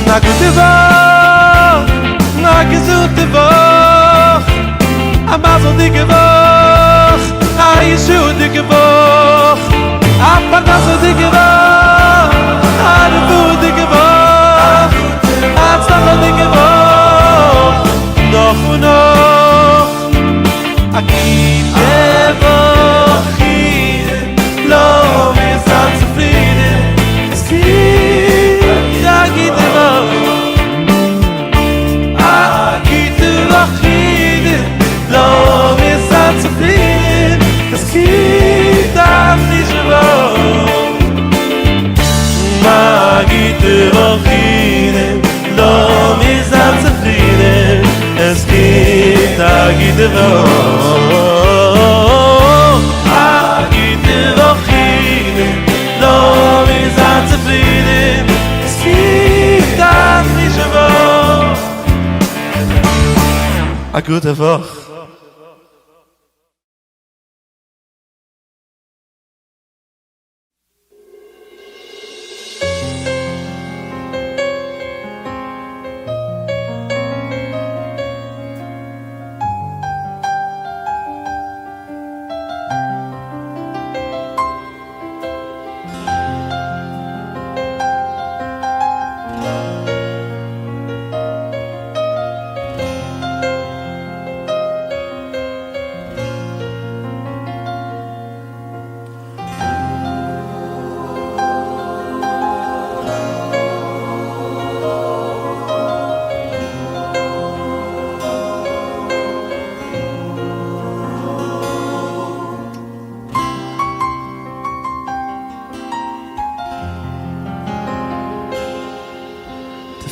Na gute Woche, na gesunde Woche, a mazel dicke Woche, a Yeshu dicke Woche, a Parnasse dicke Woche, a Refu dicke Woche, a Tzlacha dicke Woche, noch und noch, a gute Woche, lo wir sind zufrieden, es gibt a gute Woche, a gute Woche, lo wir sind zufrieden, es gibt a frische Woche, a gute Woche, lo wir sind zufrieden, es gibt a gute Woche. A gute Woche.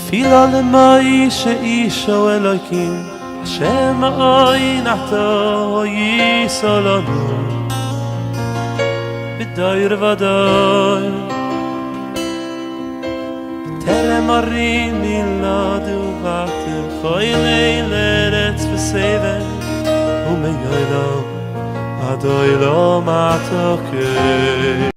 תפילה למאיש אישו אלוהים השם האוי נחתו יסולנו בדויר ודויר תלם הרים נלדו ואתם חוילי לארץ וסבב ומיילום עד אוילום התוקף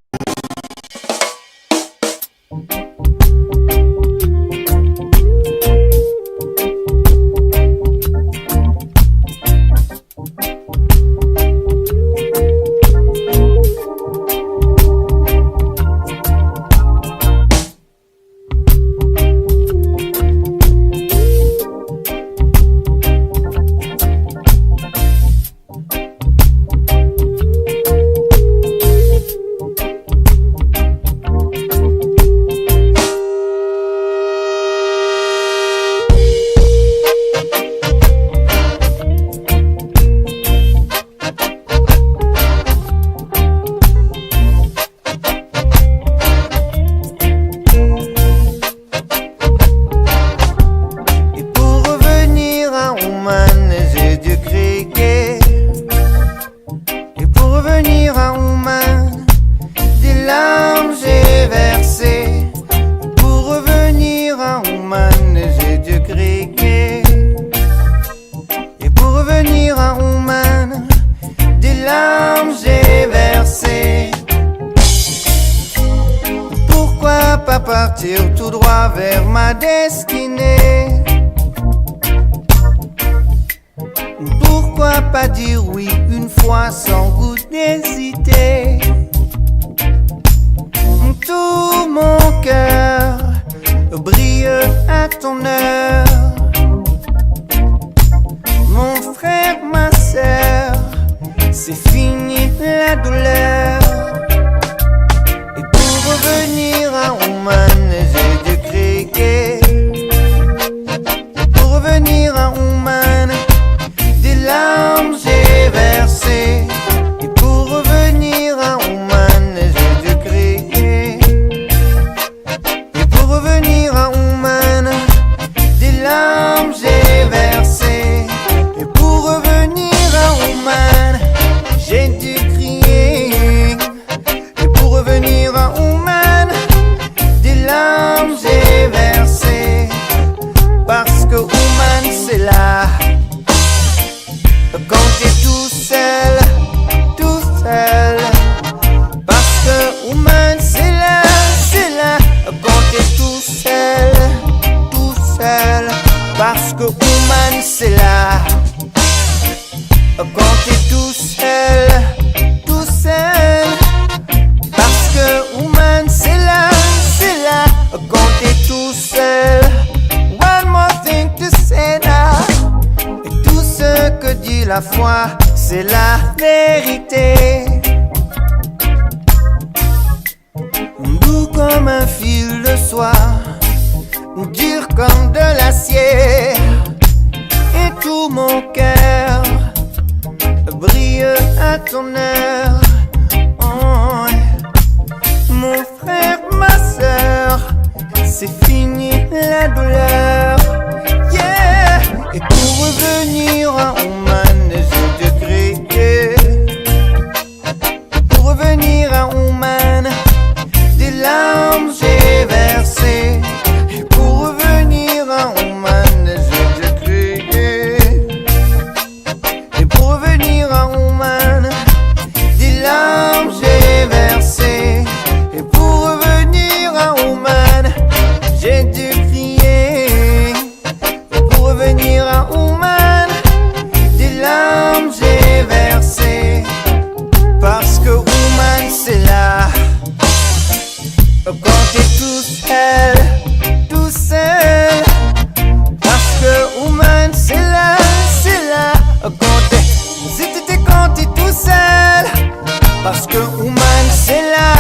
Woman, c'est là, quand t'es tout seul, que Ouman c'est là quand t'es tout seul, tout seul. Parce que Ouman c'est là quand t'es tout seul. One more thing to say now. Et tout ce que dit la foi, c'est la vérité. Doux comme un fil de soie, dur comme de l'acier. Et tout mon cœur brille à ton heure. Oh, mon frère, ma soeur, c'est fini la douleur. Yeah. Et pour revenir à Ouman, j'ai Dieu créé. Pour revenir à Ouman, des larmes j'ai versé. Et pour revenir à Ouman, j'ai Dieu créé. Et pour revenir à Ouman, des larmes j'ai versé. Et pour revenir à Ouman, j'ai dû crier. Et pour revenir à Ouman, des larmes j'ai versé. Parce que Ouman c'est là quand t'es tout seul, tout seul. Parce que Ouman c'est là quand t'es tout seul. Parce que Ouman c'est là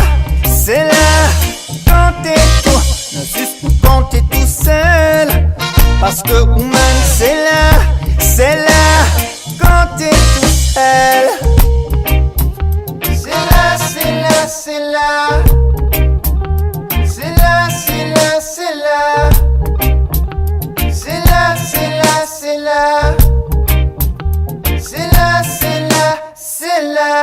quand t'es tout, non, juste quand t'es tout seul. Parce que Ouman c'est là quand t'es tout seul. C'est là, c'est là, c'est là. C'est là, c'est là, c'est là. C'est là, c'est là, c'est là. C'est là, c'est là, c'est là.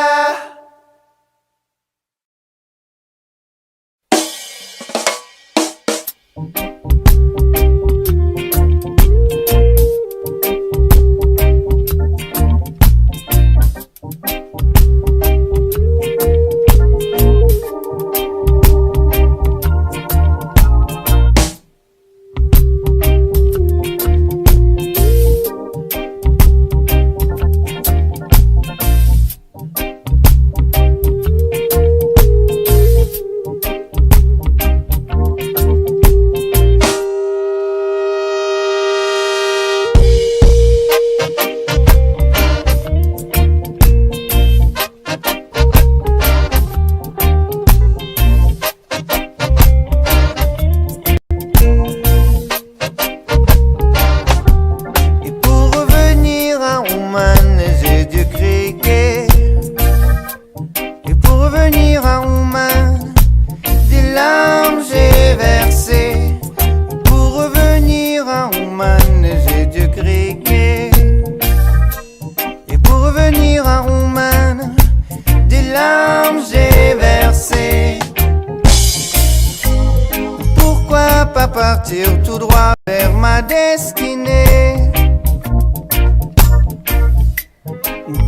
Partir tout droit vers ma destinée.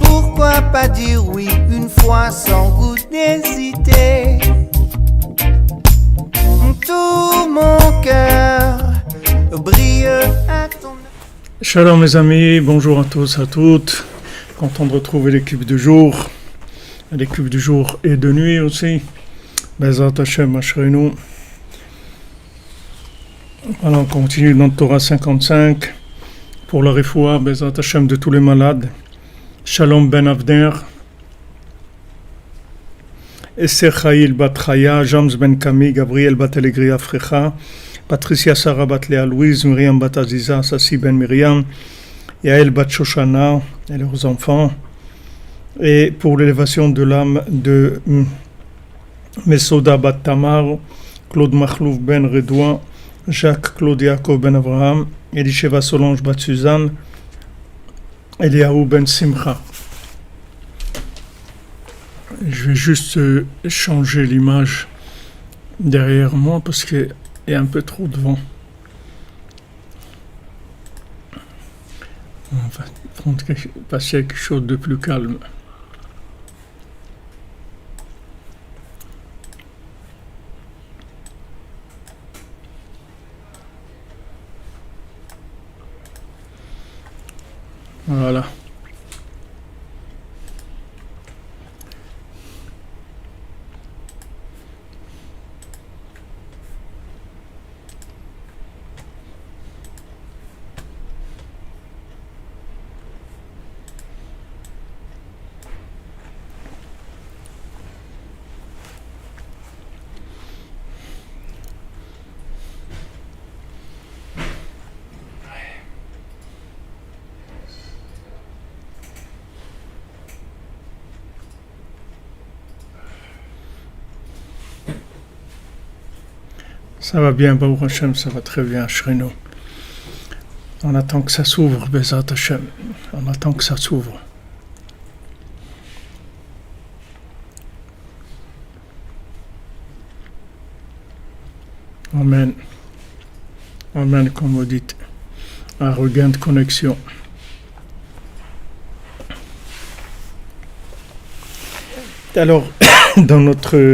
Pourquoi pas dire oui une fois sans goût d'hésiter. Tout mon cœur brille à ton... Shalom mes amis, bonjour à tous, à toutes. Content de retrouver l'équipe du jour. L'équipe du jour et de nuit aussi. Bezat Hashem Ashreinu. Voilà, on continue dans Torah 55 pour la refoua, Bezat Hashem, de tous les malades. Shalom ben Avner, Esther Chaïl bat Chaya, James ben Kami, Gabriel bat Elegria Frecha, Patricia Sarah bat Léa Louise, Myriam bat Aziza, Sassi ben Myriam, Yael bat Shoshana et leurs enfants. Et pour l'élévation de l'âme de Mesoda bat Tamar, Claude Machlouf ben Redouan, Jacques Claude Yaakov ben Abraham, Elisheva Solange bat Suzanne, Eliaou ben Simcha. Je vais juste changer l'image derrière moi parce qu'il y a un peu trop de vent. On va passer à quelque chose de plus calme. Voilà. Ça va bien, Baruch Hashem, ça va très bien, Shrino. On attend que ça s'ouvre, Bezat Hashem. On attend que ça s'ouvre. Amen. Amen, comme vous dites. Un regain de connexion. Alors, dans notre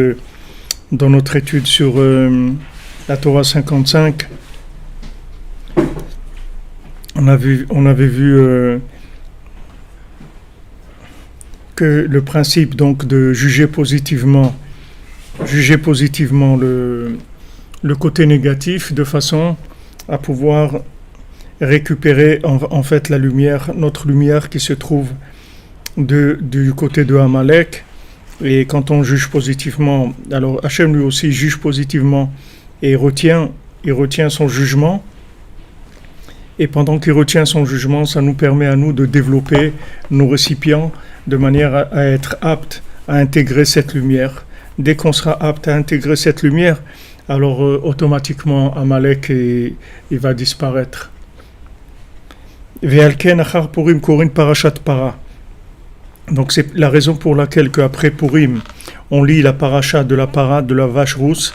étude sur la Torah 55, on avait vu que le principe donc de juger positivement le côté négatif de façon à pouvoir récupérer en fait la lumière, notre lumière qui se trouve du côté de Amalek. Et quand on juge positivement, alors Hachem lui aussi juge positivement et retient son jugement. Et pendant qu'il retient son jugement, ça nous permet à nous de développer nos récipients de manière à être aptes à intégrer cette lumière. Dès qu'on sera apte à intégrer cette lumière, alors automatiquement Amalek il va disparaître. Ve'alken achar Purim korin parashat para. Donc c'est la raison pour laquelle qu'après Purim, on lit la paracha de la parade de la vache rousse,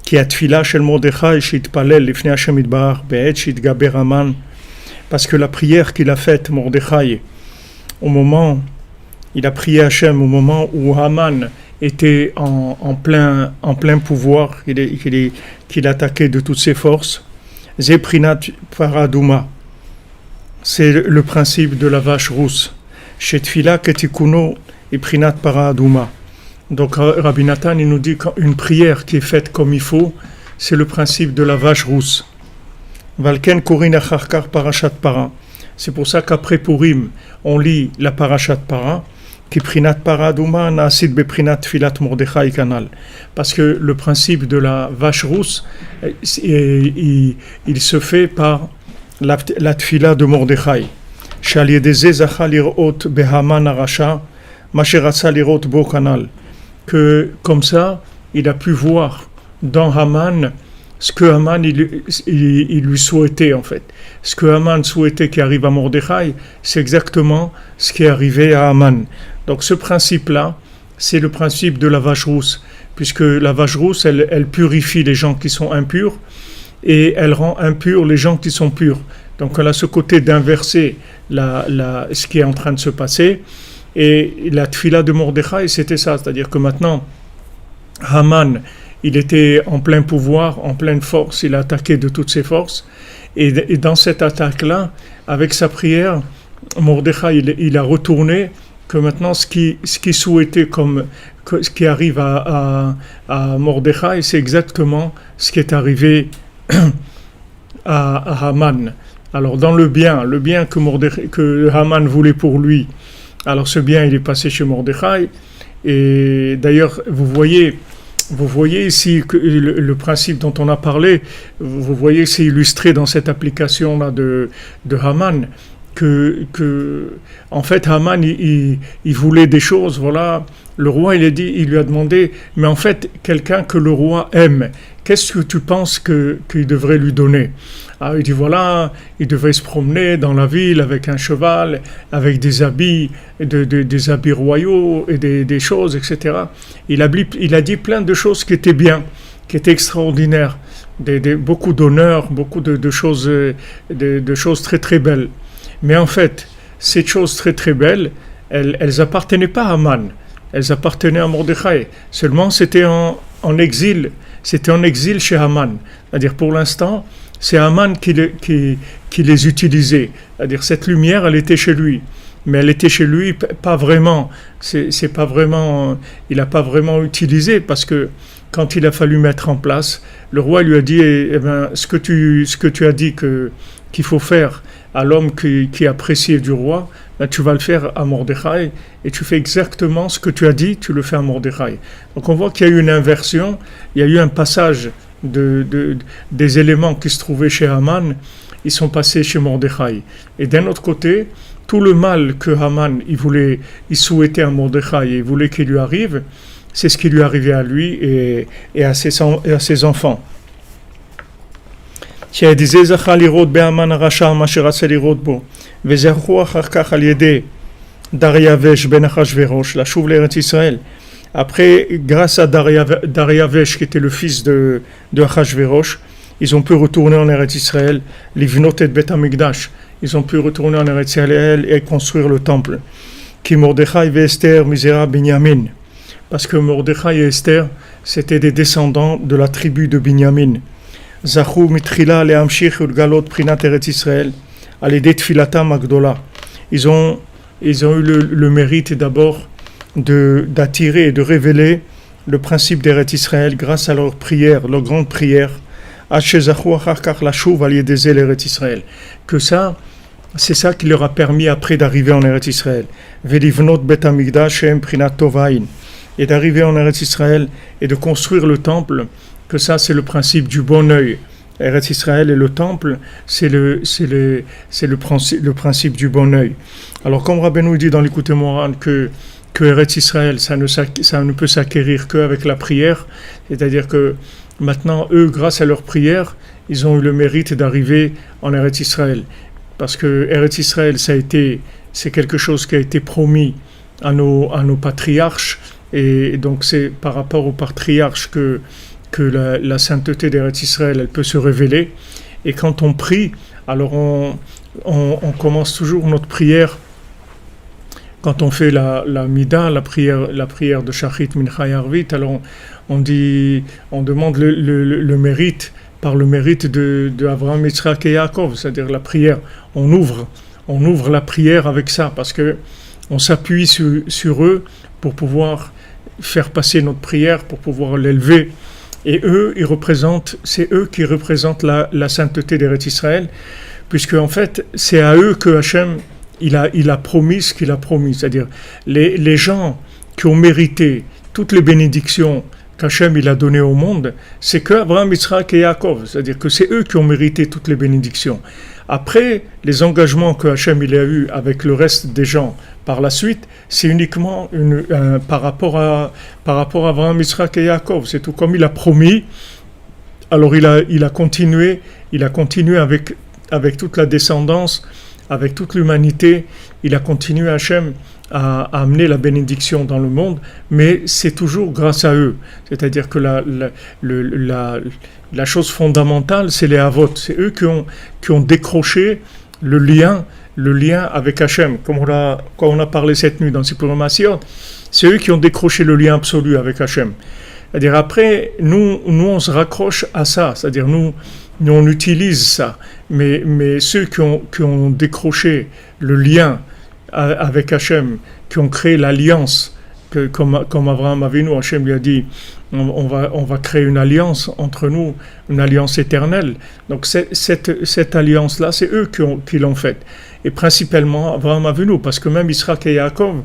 qui a tfila shel Mordechai shitpalel lifnei Hashem yitbarach be'et shitgaber Haman, parce que la prière qu'il a faite Mordechai, au moment, il a prié Hashem au moment où Haman était en plein pouvoir, qu'il attaquait de toutes ses forces. Zeprinat paraduma, c'est le principe de la vache rousse. Chez Tfila Ketikuno et Prinat Paraduma. Donc Rabbi Nathan il nous dit qu'une prière qui est faite comme il faut, c'est le principe de la vache rousse. Valken Korin Acharkar Parashat Para. C'est pour ça qu'après Purim, on lit la Parashat Para, qui Prinat Paraduma Naasid Beprinat Tfilat Mordechai Kanal. Parce que le principe de la vache rousse, il se fait par la Tfila de Mordechai. Que comme ça, il a pu voir dans Haman ce que Haman il lui souhaitait en fait. Ce que Haman souhaitait qui arrive à Mordechai, c'est exactement ce qui est arrivé à Haman. Donc ce principe-là, c'est le principe de la vache rousse, puisque la vache rousse, elle purifie les gens qui sont impurs et elle rend impurs les gens qui sont purs. Donc elle a ce côté d'inverser ce qui est en train de se passer. Et la tfila de Mordechai, c'était ça. C'est-à-dire que maintenant, Haman, il était en plein pouvoir, en pleine force, il a attaqué de toutes ses forces. Et dans cette attaque-là, avec sa prière, Mordechai, il a retourné que maintenant, ce qui souhaitait ce qui arrive à Mordechai, c'est exactement ce qui est arrivé à Haman. Alors dans le bien que Haman voulait pour lui, alors ce bien il est passé chez Mordechai. Et d'ailleurs vous voyez ici que le principe dont on a parlé, vous voyez c'est illustré dans cette application là de Haman, que en fait Haman il voulait des choses, voilà, le roi il lui a demandé, mais en fait quelqu'un que le roi aime, qu'est-ce que tu penses qu'il devrait lui donner? Ah, il dit voilà, il devrait se promener dans la ville avec un cheval, avec des habits, des habits royaux et des choses, etc. Il a dit plein de choses qui étaient bien, qui étaient extraordinaires, beaucoup d'honneur, beaucoup de choses très très belles. Mais en fait, ces choses très très belles, elles appartenaient pas à Haman, elles appartenaient à Mordechai. Seulement, c'était en exil c'était en exil chez Haman. C'est-à-dire pour l'instant, c'est Haman qui les utilisait. C'est-à-dire cette lumière, elle était chez lui. Mais elle était chez lui, pas vraiment. C'est pas vraiment. Il n'a pas vraiment utilisé parce que quand il a fallu mettre en place, le roi lui a dit ce que tu as dit qu'il faut faire à l'homme qui est apprécié du roi, ben, tu vas le faire à Mordechai et tu fais exactement ce que tu as dit, tu le fais à Mordechai. Donc on voit qu'il y a eu une inversion, il y a eu un passage des éléments qui se trouvaient chez Haman, ils sont passés chez Mordechai. Et d'un autre côté, tout le mal que Haman il souhaitait à Mordechai et il voulait qu'il lui arrive, c'est ce qui lui arrivait à lui et à ses enfants. שהדיזי זכה לראות בהמן הרשע מה שרצה לראות בו וזכו אחר כך על ידי דריווש בן אחשוורוש לשוב לארץ ישראל. Après, grâce à Dariavesh qui était le fils de Achashverosh, ils ont pu retourner en Eretz Israël, livnot et Bet Hamikdash, ils ont pu retourner en Eretz Israël et construire le temple. Qui Mordechai et Esther misera Binyamin, parce que Mordechai et Esther c'était des descendants de la tribu de Binyamin. Zachou mitrila lehamshich ulgalot prinat Eretz Israël, alidei tfilatam agdola. Ils ont eu le mérite d'abord d'attirer et de révéler le principe d'Eretz Israël grâce à leur prière, leur grande prière. Que ça, c'est ça qui leur a permis après d'arriver en Eretz Israël. Et d'arriver en Eretz Israël et de construire le temple, que ça c'est le principe du bon œil. Eretz Israël et le temple, c'est le principe du bon œil. Alors comme Rabbeinu dit dans l'Écoute Moran que Eretz Israël, ça ne peut s'acquérir qu'avec la prière, c'est-à-dire que maintenant, eux, grâce à leur prière, ils ont eu le mérite d'arriver en Eretz Israël. Parce que Eretz Israël, c'est quelque chose qui a été promis à nos patriarches, et donc c'est par rapport aux patriarches que la sainteté d'Eretz Israël, elle peut se révéler. Et quand on prie, alors on commence toujours notre prière. Quand on fait la Mida, la prière de Shachrit, Mincha et Arvit, alors on demande le mérite, par le mérite de Abraham, Yitzhak et Yaakov, c'est-à-dire la prière. On ouvre la prière avec ça, parce que on s'appuie sur eux pour pouvoir faire passer notre prière, pour pouvoir l'élever. Et eux, c'est eux qui représentent la sainteté d'Eretz Israël, puisque en fait, c'est à eux que Hachem il a promis ce qu'il a promis, c'est-à-dire les gens qui ont mérité toutes les bénédictions qu'Hachem il a données au monde, c'est que Abraham, Yitzhak et Yaakov, c'est-à-dire que c'est eux qui ont mérité toutes les bénédictions. Après, les engagements que Hachem il a eu avec le reste des gens par la suite, c'est uniquement par rapport à Abraham, Yitzhak et Yaakov. C'est tout comme il a promis. Alors il a continué avec toute la descendance, avec toute l'humanité. Il a continué Hachem à amener la bénédiction dans le monde, mais c'est toujours grâce à eux. C'est-à-dire que la chose fondamentale, c'est les avot. C'est eux qui ont décroché le lien avec Hachem. Comme on a parlé cette nuit dans Sipur Massiot, c'est eux qui ont décroché le lien absolu avec Hachem. C'est-à-dire après, nous on se raccroche à ça. C'est-à-dire nous on utilise ça. Mais ceux qui ont décroché le lien avec Hachem, qui ont créé l'alliance, comme Abraham Avinu, Hachem lui a dit, on va créer une alliance entre nous, une alliance éternelle. Donc cette alliance-là, c'est eux qui l'ont faite. Et principalement Abraham Avinu, parce que même Yitzhak et Yaakov,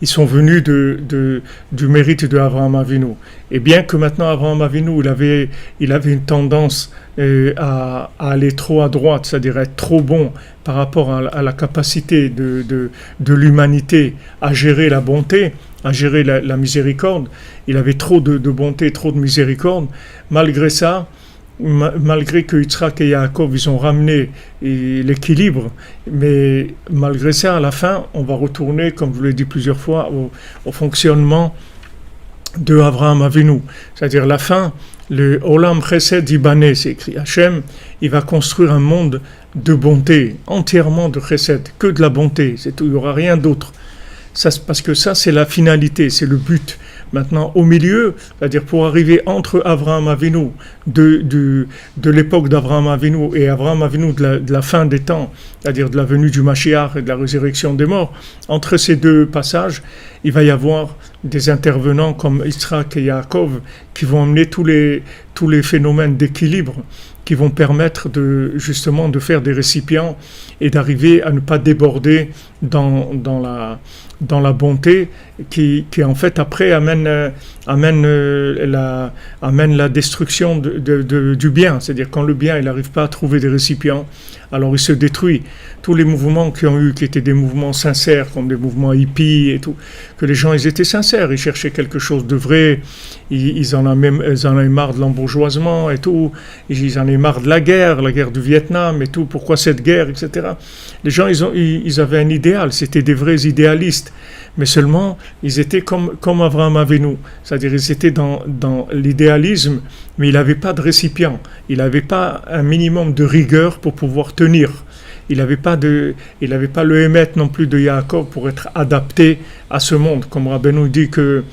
ils sont venus du mérite de Abraham Avinu. Et bien que maintenant Abraham Avinu, il avait une tendance à aller trop à droite, c'est-à-dire être trop bon par rapport à la capacité de l'humanité à gérer la bonté, à gérer la miséricorde. Il avait trop de bonté, trop de miséricorde. Malgré ça, malgré que Yitzhak et Yaakov ils ont ramené l'équilibre, mais malgré ça, à la fin, on va retourner, comme je vous l'ai dit plusieurs fois, au fonctionnement de Abraham Avinu. C'est-à-dire la fin, le Olam Chesed Ibané, c'est écrit. Hachem, il va construire un monde de bonté, entièrement de Chesed, que de la bonté, c'est tout, il n'y aura rien d'autre. Ça, parce que ça, c'est la finalité, c'est le but. maintenant au milieu, c'est-à-dire pour arriver entre Avraham Avinu, de l'époque d'Avraham Avinu et Avraham Avinu de la fin des temps, c'est-à-dire de la venue du Mashiach et de la résurrection des morts, entre ces deux passages, il va y avoir des intervenants comme Yitzhak et Yaakov qui vont amener tous les phénomènes d'équilibre qui vont permettre justement de faire des récipients et d'arriver à ne pas déborder dans la bonté qui en fait après amène la destruction du bien. C'est-à-dire quand le bien il n'arrive pas à trouver des récipients, alors il se détruit. Tous les mouvements qui étaient des mouvements sincères, comme des mouvements hippies et tout, que les gens ils étaient sincères, ils cherchaient quelque chose de vrai, ils en avaient marre de l'embourgeoisement et tout, ils en avaient marre de la guerre du Vietnam et tout, pourquoi cette guerre, etc. Les gens ils avaient un idéal, c'était des vrais idéalistes, mais seulement ils étaient comme Avraham Avinu, c'est-à-dire ils étaient dans l'idéalisme, mais il n'avait pas de récipient, il n'avait pas un minimum de rigueur pour pouvoir tenir. Il n'avait pas le émet non plus de Yaakov pour être adapté à ce monde. Comme Rabbeinu dit que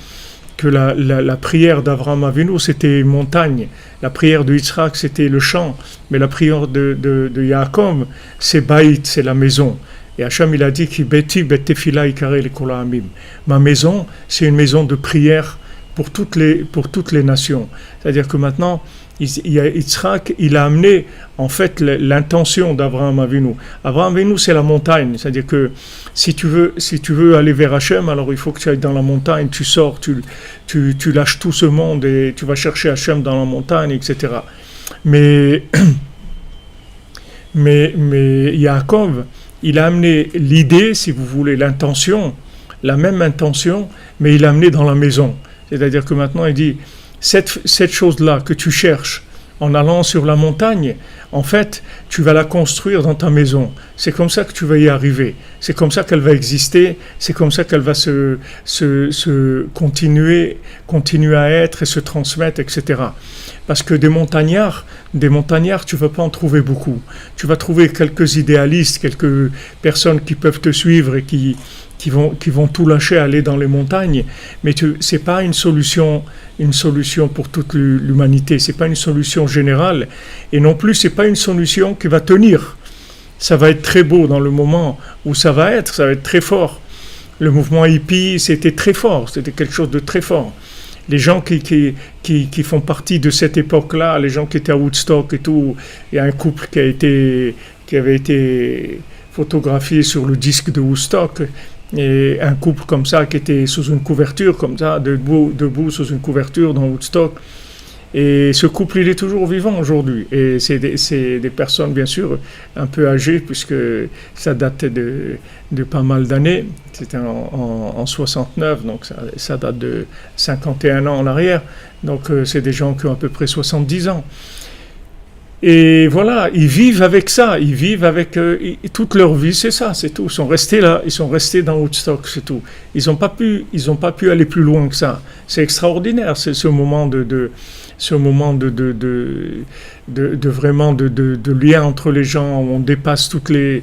la prière d'Avraham Avinu c'était une montagne, la prière de Yitzhak c'était le champ, mais la prière de Yaakov c'est Baït, c'est la maison. Et Hachem il a dit ki beti bet tefila ikare le kol ha'amim. Ma maison c'est une maison de prière pour toutes les nations. C'est-à-dire que maintenant Yitzhak, il a amené en fait l'intention d'Avraham Avinu. Avraham Avinu, c'est la montagne. C'est-à-dire que si tu veux aller vers Hachem, alors il faut que tu ailles dans la montagne, tu sors, tu lâches tout ce monde et tu vas chercher Hachem dans la montagne, etc. Mais Yaakov, il a amené l'idée, si vous voulez, l'intention, la même intention, mais il l'a amené dans la maison. C'est-à-dire que maintenant, il dit, cette chose-là que tu cherches en allant sur la montagne, en fait, tu vas la construire dans ta maison. C'est comme ça que tu vas y arriver. C'est comme ça qu'elle va exister. C'est comme ça qu'elle va se continuer à être et se transmettre, etc. Parce que des montagnards, tu vas pas en trouver beaucoup. Tu vas trouver quelques idéalistes, quelques personnes qui peuvent te suivre et qui vont tout lâcher, aller dans les montagnes, mais c'est pas une solution pour toute l'humanité, c'est pas une solution générale, et non plus c'est pas une solution qui va tenir. Ça va être très beau dans le moment où ça va être très fort. Le mouvement hippie, c'était très fort, c'était quelque chose de très fort. Les gens qui font partie de cette époque-là, les gens qui étaient à Woodstock et tout, il y a un couple qui avait été photographié sur le disque de Woodstock, et un couple comme ça qui était sous une couverture comme ça, debout sous une couverture dans Woodstock, et ce couple il est toujours vivant aujourd'hui, et c'est des personnes bien sûr un peu âgées puisque ça date de pas mal d'années, c'était en 69, donc ça date de 51 ans en arrière, donc c'est des gens qui ont à peu près 70 ans. Et voilà, ils vivent avec ça, ils vivent avec toute leur vie, c'est ça, c'est tout. Ils sont restés là, ils sont restés dans Woodstock, c'est tout. Ils n'ont pas pu aller plus loin que ça. C'est extraordinaire, c'est ce moment de vraiment de lien entre les gens où on dépasse toutes les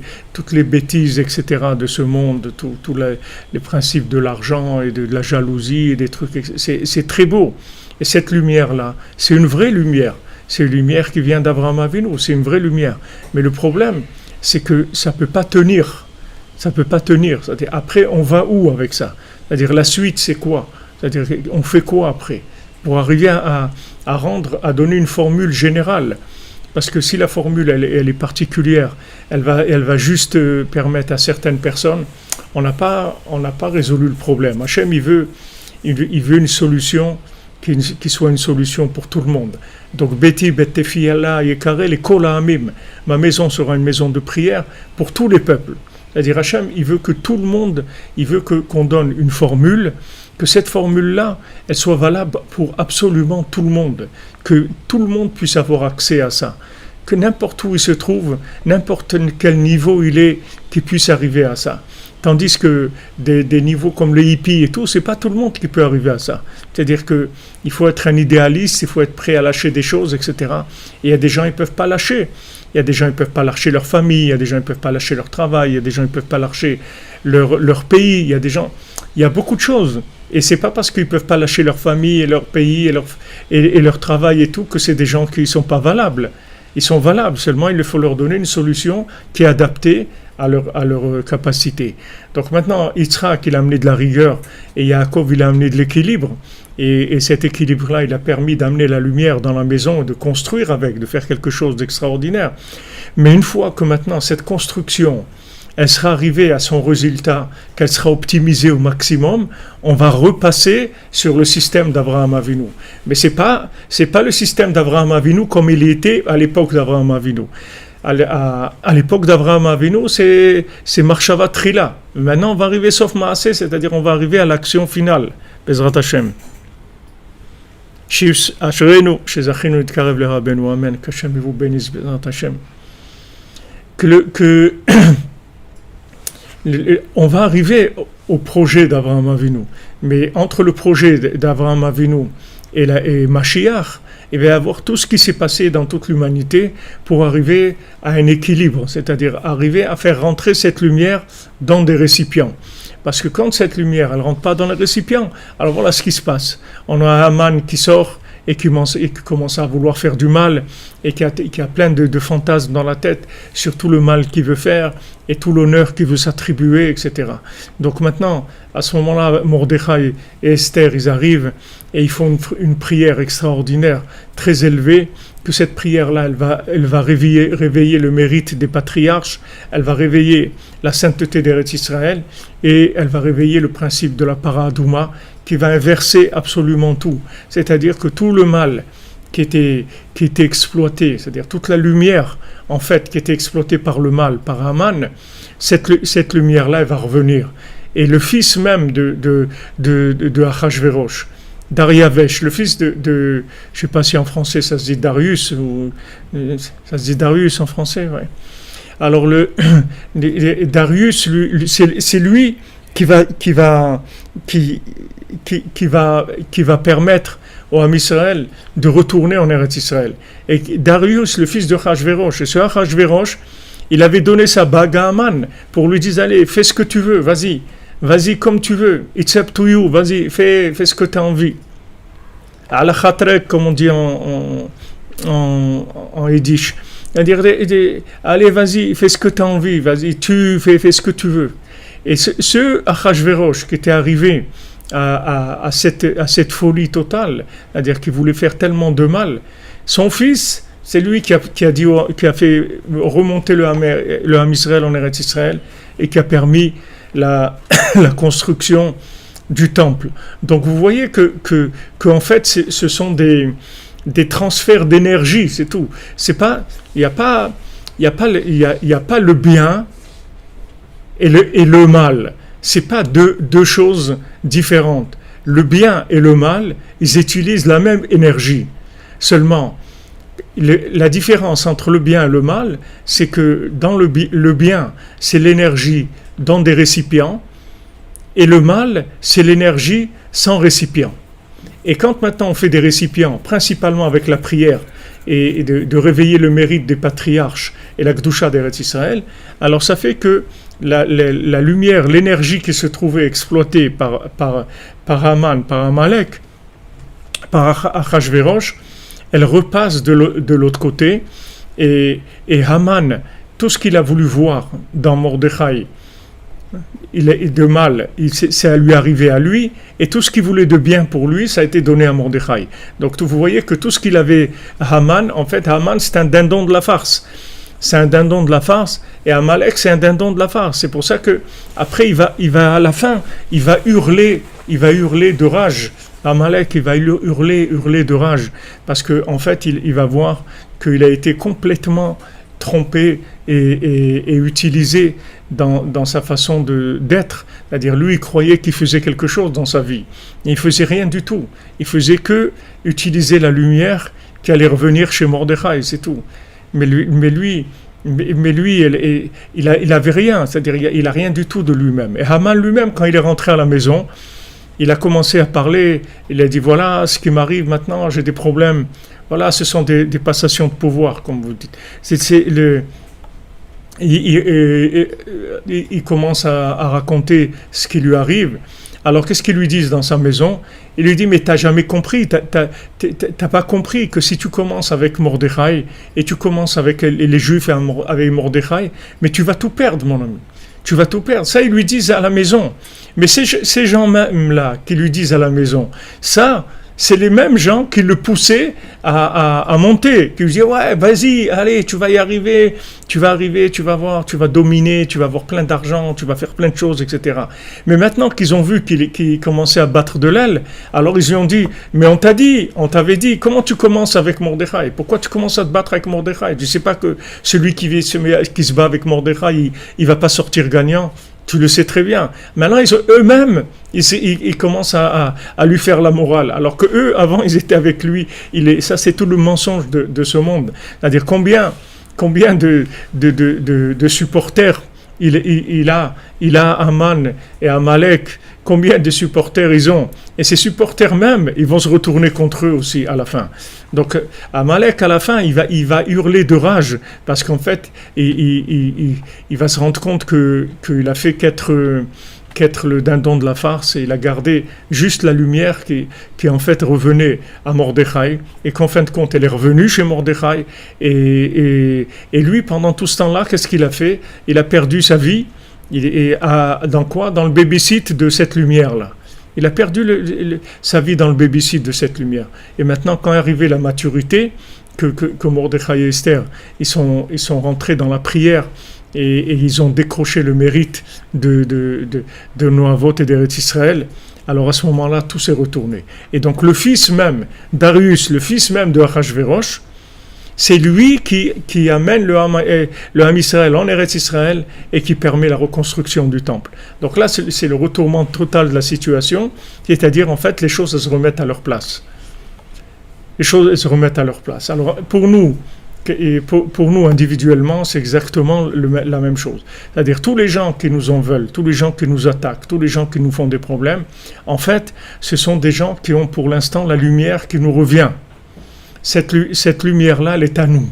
bêtises, etc. de ce monde, tous les principes de l'argent et de la jalousie et des trucs. C'est très beau. Et cette lumière-là, c'est une vraie lumière. C'est une lumière qui vient d'Avraham Avinu, c'est une vraie lumière. Mais le problème, c'est que ça ne peut pas tenir. Ça ne peut pas tenir. C'est-à-dire, après, on va où avec ça? C'est-à-dire, la suite, c'est quoi? C'est-à-dire, on fait quoi après? Pour arriver à donner une formule générale. Parce que si la formule, elle est particulière, elle va juste permettre à certaines personnes, on n'a pas résolu le problème. Hachem, il veut une solution qui soit une solution pour tout le monde. Donc, Beti, Betefiyala, Yekare, les Kol Ha'amim. Ma maison sera une maison de prière pour tous les peuples. C'est-à-dire, Hachem, il veut que tout le monde, il veut qu'on donne une formule, que cette formule-là, elle soit valable pour absolument tout le monde. Que tout le monde puisse avoir accès à ça. Que n'importe où il se trouve, n'importe quel niveau il est, qu'il puisse arriver à ça. Tandis que des niveaux comme les hippies et tout, c'est pas tout le monde qui peut arriver à ça. C'est-à-dire que il faut être un idéaliste, il faut être prêt à lâcher des choses, etc. Et il y a des gens, ils peuvent pas lâcher. Il y a des gens, ils peuvent pas lâcher leur famille. Il y a des gens, ils peuvent pas lâcher leur travail. Il y a des gens, ils peuvent pas lâcher leur pays. Il y a des gens, il y a beaucoup de choses. Et c'est pas parce qu'ils peuvent pas lâcher leur famille et leur pays et leur travail et tout que c'est des gens qui sont pas valables. Ils sont valables, seulement il faut leur donner une solution qui est adaptée à leur capacité. Donc maintenant, Yitzhak, il a amené de la rigueur et Yaakov, il a amené de l'équilibre. Et cet équilibre-là, il a permis d'amener la lumière dans la maison, de construire avec, de faire quelque chose d'extraordinaire. Mais une fois que maintenant cette construction, elle sera arrivée à son résultat, qu'elle sera optimisée au maximum, on va repasser sur le système d'Abraham Avinu. Mais c'est pas le système d'Abraham Avinu comme il était à l'époque d'Abraham Avinu. À l'époque d'Abraham Avinu, c'est Marshava Trila. Maintenant, on va arriver sauf Maaseh, c'est-à-dire on va arriver à l'action finale. Bezrat Hashem. Asherenu, Shezachinu Yitkarev le Rabbeinu, Amen. Qu'Hashem vous bénisse, Bezrat Hashem. On va arriver au projet d'Abraham Avinu, mais entre le projet d'Abraham Avinu et Mashiach, il va y avoir tout ce qui s'est passé dans toute l'humanité pour arriver à un équilibre, c'est-à-dire arriver à faire rentrer cette lumière dans des récipients. Parce que quand cette lumière, elle ne rentre pas dans les récipients, alors voilà ce qui se passe. On a Haman qui sort et qui commence à vouloir faire du mal et qui a plein de fantasmes dans la tête sur tout le mal qu'il veut faire et tout l'honneur qu'il veut s'attribuer, etc. Donc maintenant, à ce moment-là, Mordechai et Esther, ils arrivent et ils font une prière extraordinaire, très élevée, que cette prière-là, elle va réveiller le mérite des patriarches, elle va réveiller la sainteté d'Eretz Israël et elle va réveiller le principe de la Paradouma qui va inverser absolument tout. C'est-à-dire que tout le mal qui était exploité, c'est-à-dire toute la lumière en fait qui était exploitée par le mal, par Haman, cette lumière-là elle va revenir. Et le fils même de Achashverosh, Dariavesh, le fils je ne sais pas si en français ça se dit Darius, ou ça se dit Darius en français, ouais. Alors Darius, c'est lui qui va permettre au Ham Israël de retourner en Eretz Israël. Et Darius, le fils de Achashverosh, et ce Achashverosh, il avait donné sa bague à Haman pour lui dire allez, fais ce que tu veux, vas-y comme tu veux, it's up to you, vas-y, fais ce que tu as envie. Ala khatrek, comme on dit en yiddish. C'est-à-dire, allez, vas-y, fais ce que tu as envie, vas-y, tu fais ce que tu veux. Et ce Achashverosh qui était arrivé à cette folie totale, c'est-à-dire qu'il voulait faire tellement de mal, son fils, c'est lui qui a fait remonter le Ham Israël en Eretz Israël et qui a permis la construction du temple. Donc vous voyez que en fait ce sont des transferts d'énergie, c'est tout. Il n'y a pas le bien et le mal. C'est pas deux choses différentes. Le bien et le mal, ils utilisent la même énergie. Seulement, la différence entre le bien et le mal, c'est que dans le bien, c'est l'énergie dans des récipients, et le mal, c'est l'énergie sans récipient. Et quand maintenant on fait des récipients, principalement avec la prière, et de réveiller le mérite des patriarches et la Gdusha d'Eretz Israël, alors ça fait que la lumière, l'énergie qui se trouvait exploitée par Haman, par Amalek, par Achashverosh, elle repasse de l'autre côté, et Haman, tout ce qu'il a voulu voir dans Mordechai, de mal, c'est lui arrivé à lui, et tout ce qu'il voulait de bien pour lui, ça a été donné à Mordechai. Donc vous voyez que tout ce qu'il avait à Haman, en fait Haman c'est un dindon de la farce. C'est un dindon de la farce, et Amalek c'est un dindon de la farce. C'est pour ça que après il va à la fin, il va hurler de rage. Amalek, il va hurler de rage, parce que en fait il va voir qu'il a été complètement trompé et utilisé dans sa façon d'être. C'est-à-dire lui il croyait qu'il faisait quelque chose dans sa vie, il faisait rien du tout. Il faisait que utiliser la lumière qui allait revenir chez Mordechai, c'est tout. Mais lui, il avait rien, c'est-à-dire il a rien du tout de lui-même. Et Haman lui-même, quand il est rentré à la maison, il a commencé à parler. Il a dit voilà ce qui m'arrive maintenant, j'ai des problèmes. Voilà, ce sont des passations de pouvoir, comme vous dites. Il commence à raconter ce qui lui arrive. Alors qu'est-ce qu'ils lui disent dans sa maison? Il lui dit, mais t'as jamais compris, t'as pas compris que si tu commences avec Mordechai et tu commences avec les Juifs et avec Mordechai, mais tu vas tout perdre, mon ami. Tu vas tout perdre. Ça, ils lui disent à la maison. Mais ces gens-là qui lui disent à la maison, ça, c'est les mêmes gens qui le poussaient à monter, qui lui disaient, ouais, vas-y, allez, tu vas y arriver, tu vas voir, tu vas dominer, tu vas avoir plein d'argent, tu vas faire plein de choses, etc. Mais maintenant qu'ils ont vu qu'il commençait à battre de l'aile, alors ils lui ont dit, mais on t'avait dit, comment tu commences avec Mordechai? Pourquoi tu commences à te battre avec Mordechai? Tu sais pas que celui qui se bat avec Mordechai, il va pas sortir gagnant? Tu le sais très bien. Maintenant, eux-mêmes, ils commencent à lui faire la morale. Alors que eux, avant, ils étaient avec lui. Ça, c'est tout le mensonge de ce monde. C'est-à-dire combien de supporters il a Aman et Amalek. Combien de supporters ils ont? Et ces supporters même, ils vont se retourner contre eux aussi à la fin. Donc Amalek à la fin, il va hurler de rage parce qu'en fait, il va se rendre compte qu'il a fait qu'être le dindon de la farce et il a gardé juste la lumière qui en fait revenait à Mordechai et qu'en fin de compte elle est revenue chez Mordechai et lui pendant tout ce temps-là, qu'est-ce qu'il a fait? Il a perdu sa vie. Dans quoi? Dans le babysit de cette lumière-là. Il a perdu sa vie dans le babysit de cette lumière. Et maintenant, quand est arrivée la maturité, que Mordechai et Esther, ils sont rentrés dans la prière et ils ont décroché le mérite de Noavot et d'Eretz Israël, alors à ce moment-là, tout s'est retourné. Et donc le fils même d'Arius, le fils même de Achashverosh, c'est lui qui amène le Ham Israël en Eretz Israël et qui permet la reconstruction du temple. Donc là, c'est le retournement total de la situation, c'est-à-dire en fait les choses se remettent à leur place. Les choses se remettent à leur place. Alors pour nous individuellement, c'est exactement la même chose. C'est-à-dire tous les gens qui nous en veulent, tous les gens qui nous attaquent, tous les gens qui nous font des problèmes, en fait, ce sont des gens qui ont pour l'instant la lumière qui nous revient. Cette lumière-là, elle est à nous.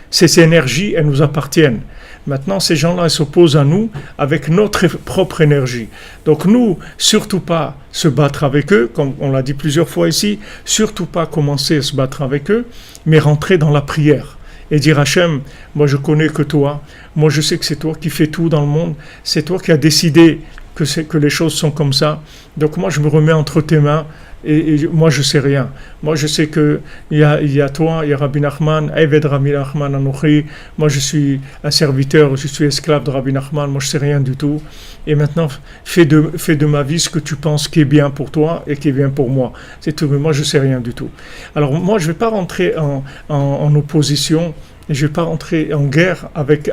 Ces énergies, elles nous appartiennent. Maintenant, ces gens-là, ils s'opposent à nous avec notre propre énergie. Donc nous, surtout pas se battre avec eux, comme on l'a dit plusieurs fois ici, surtout pas commencer à se battre avec eux, mais rentrer dans la prière. Et dire Hachem, moi je connais que toi, moi je sais que c'est toi qui fais tout dans le monde, c'est toi qui as décidé que les choses sont comme ça. Donc moi je me remets entre tes mains, et moi je sais rien. Moi je sais que il y a toi, il y a Rabbi Nachman, Eved Rabbi Nachman Anochi. Moi je suis un serviteur, je suis esclave de Rabbi Nachman. Moi je sais rien du tout. Et maintenant fais de ma vie ce que tu penses qui est bien pour toi et qui est bien pour moi. C'est tout. Mais moi je sais rien du tout. Alors moi je vais pas rentrer en opposition. Et je ne vais pas rentrer en guerre avec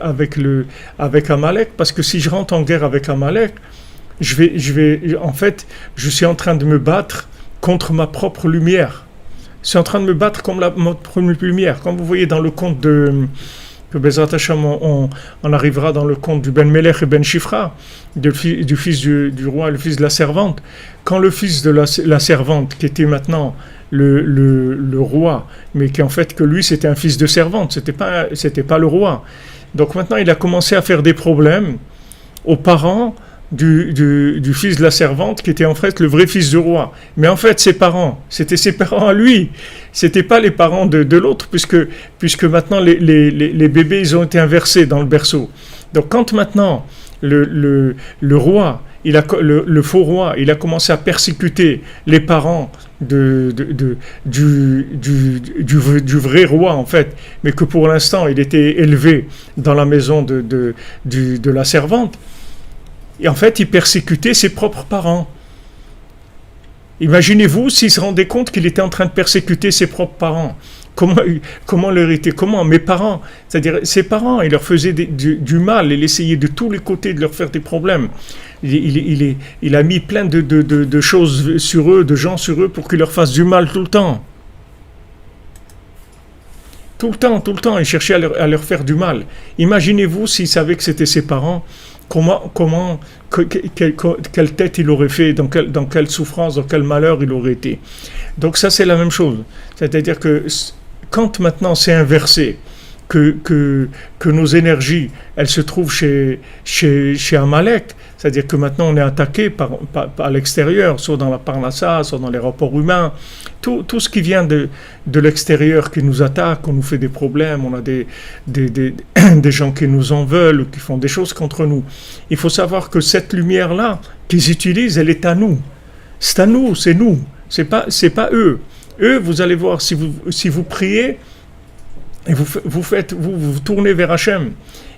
Amalek, parce que si je rentre en guerre avec Amalek, en fait, je suis en train de me battre contre ma propre lumière. Je suis en train de me battre contre ma propre lumière. Comme vous voyez dans le conte que Bezrat Hashem, on arrivera dans le conte du Ben Melech et Ben Shifra, du fils du roi et le fils de la servante. Quand le fils de la servante, qui était maintenant le roi, mais qui en fait que lui c'était un fils de servante, c'était pas le roi. Donc maintenant il a commencé à faire des problèmes aux parents du fils de la servante, qui était en fait le vrai fils du roi. Mais en fait c'était ses parents à lui, c'était pas les parents de l'autre, puisque maintenant les bébés ils ont été inversés dans le berceau. Donc quand maintenant le roi, le faux roi, il a commencé à persécuter les parents du vrai roi en fait, mais que pour l'instant il était élevé dans la maison de la servante, et en fait il persécutait ses propres parents. Imaginez-vous s'il se rendait compte qu'il était en train de persécuter ses propres parents. Comment leur était? Comment mes parents, c'est-à-dire ses parents, il leur faisait du mal, il essayait de tous les côtés de leur faire des problèmes. Il a mis plein de choses sur eux, de gens sur eux, pour qu'ils leur fassent du mal tout le temps. Tout le temps, il cherchait à leur faire du mal. Imaginez-vous s'il savait que c'était ses parents, quelle tête il aurait fait, dans quelle souffrance, dans quel malheur il aurait été. Donc ça c'est la même chose. C'est-à-dire que quand maintenant c'est inversé, que nos énergies, elles se trouvent chez Amalek. C'est-à-dire que maintenant on est attaqué par l'extérieur, soit dans la Parnassa, soit dans les rapports humains. Tout ce qui vient de l'extérieur qui nous attaque, on nous fait des problèmes, on a des gens qui nous en veulent, ou qui font des choses contre nous. Il faut savoir que cette lumière-là qu'ils utilisent, elle est à nous. C'est à nous, c'est nous. C'est pas eux. Eux, vous allez voir, si vous priez, et vous tournez vers Hachem,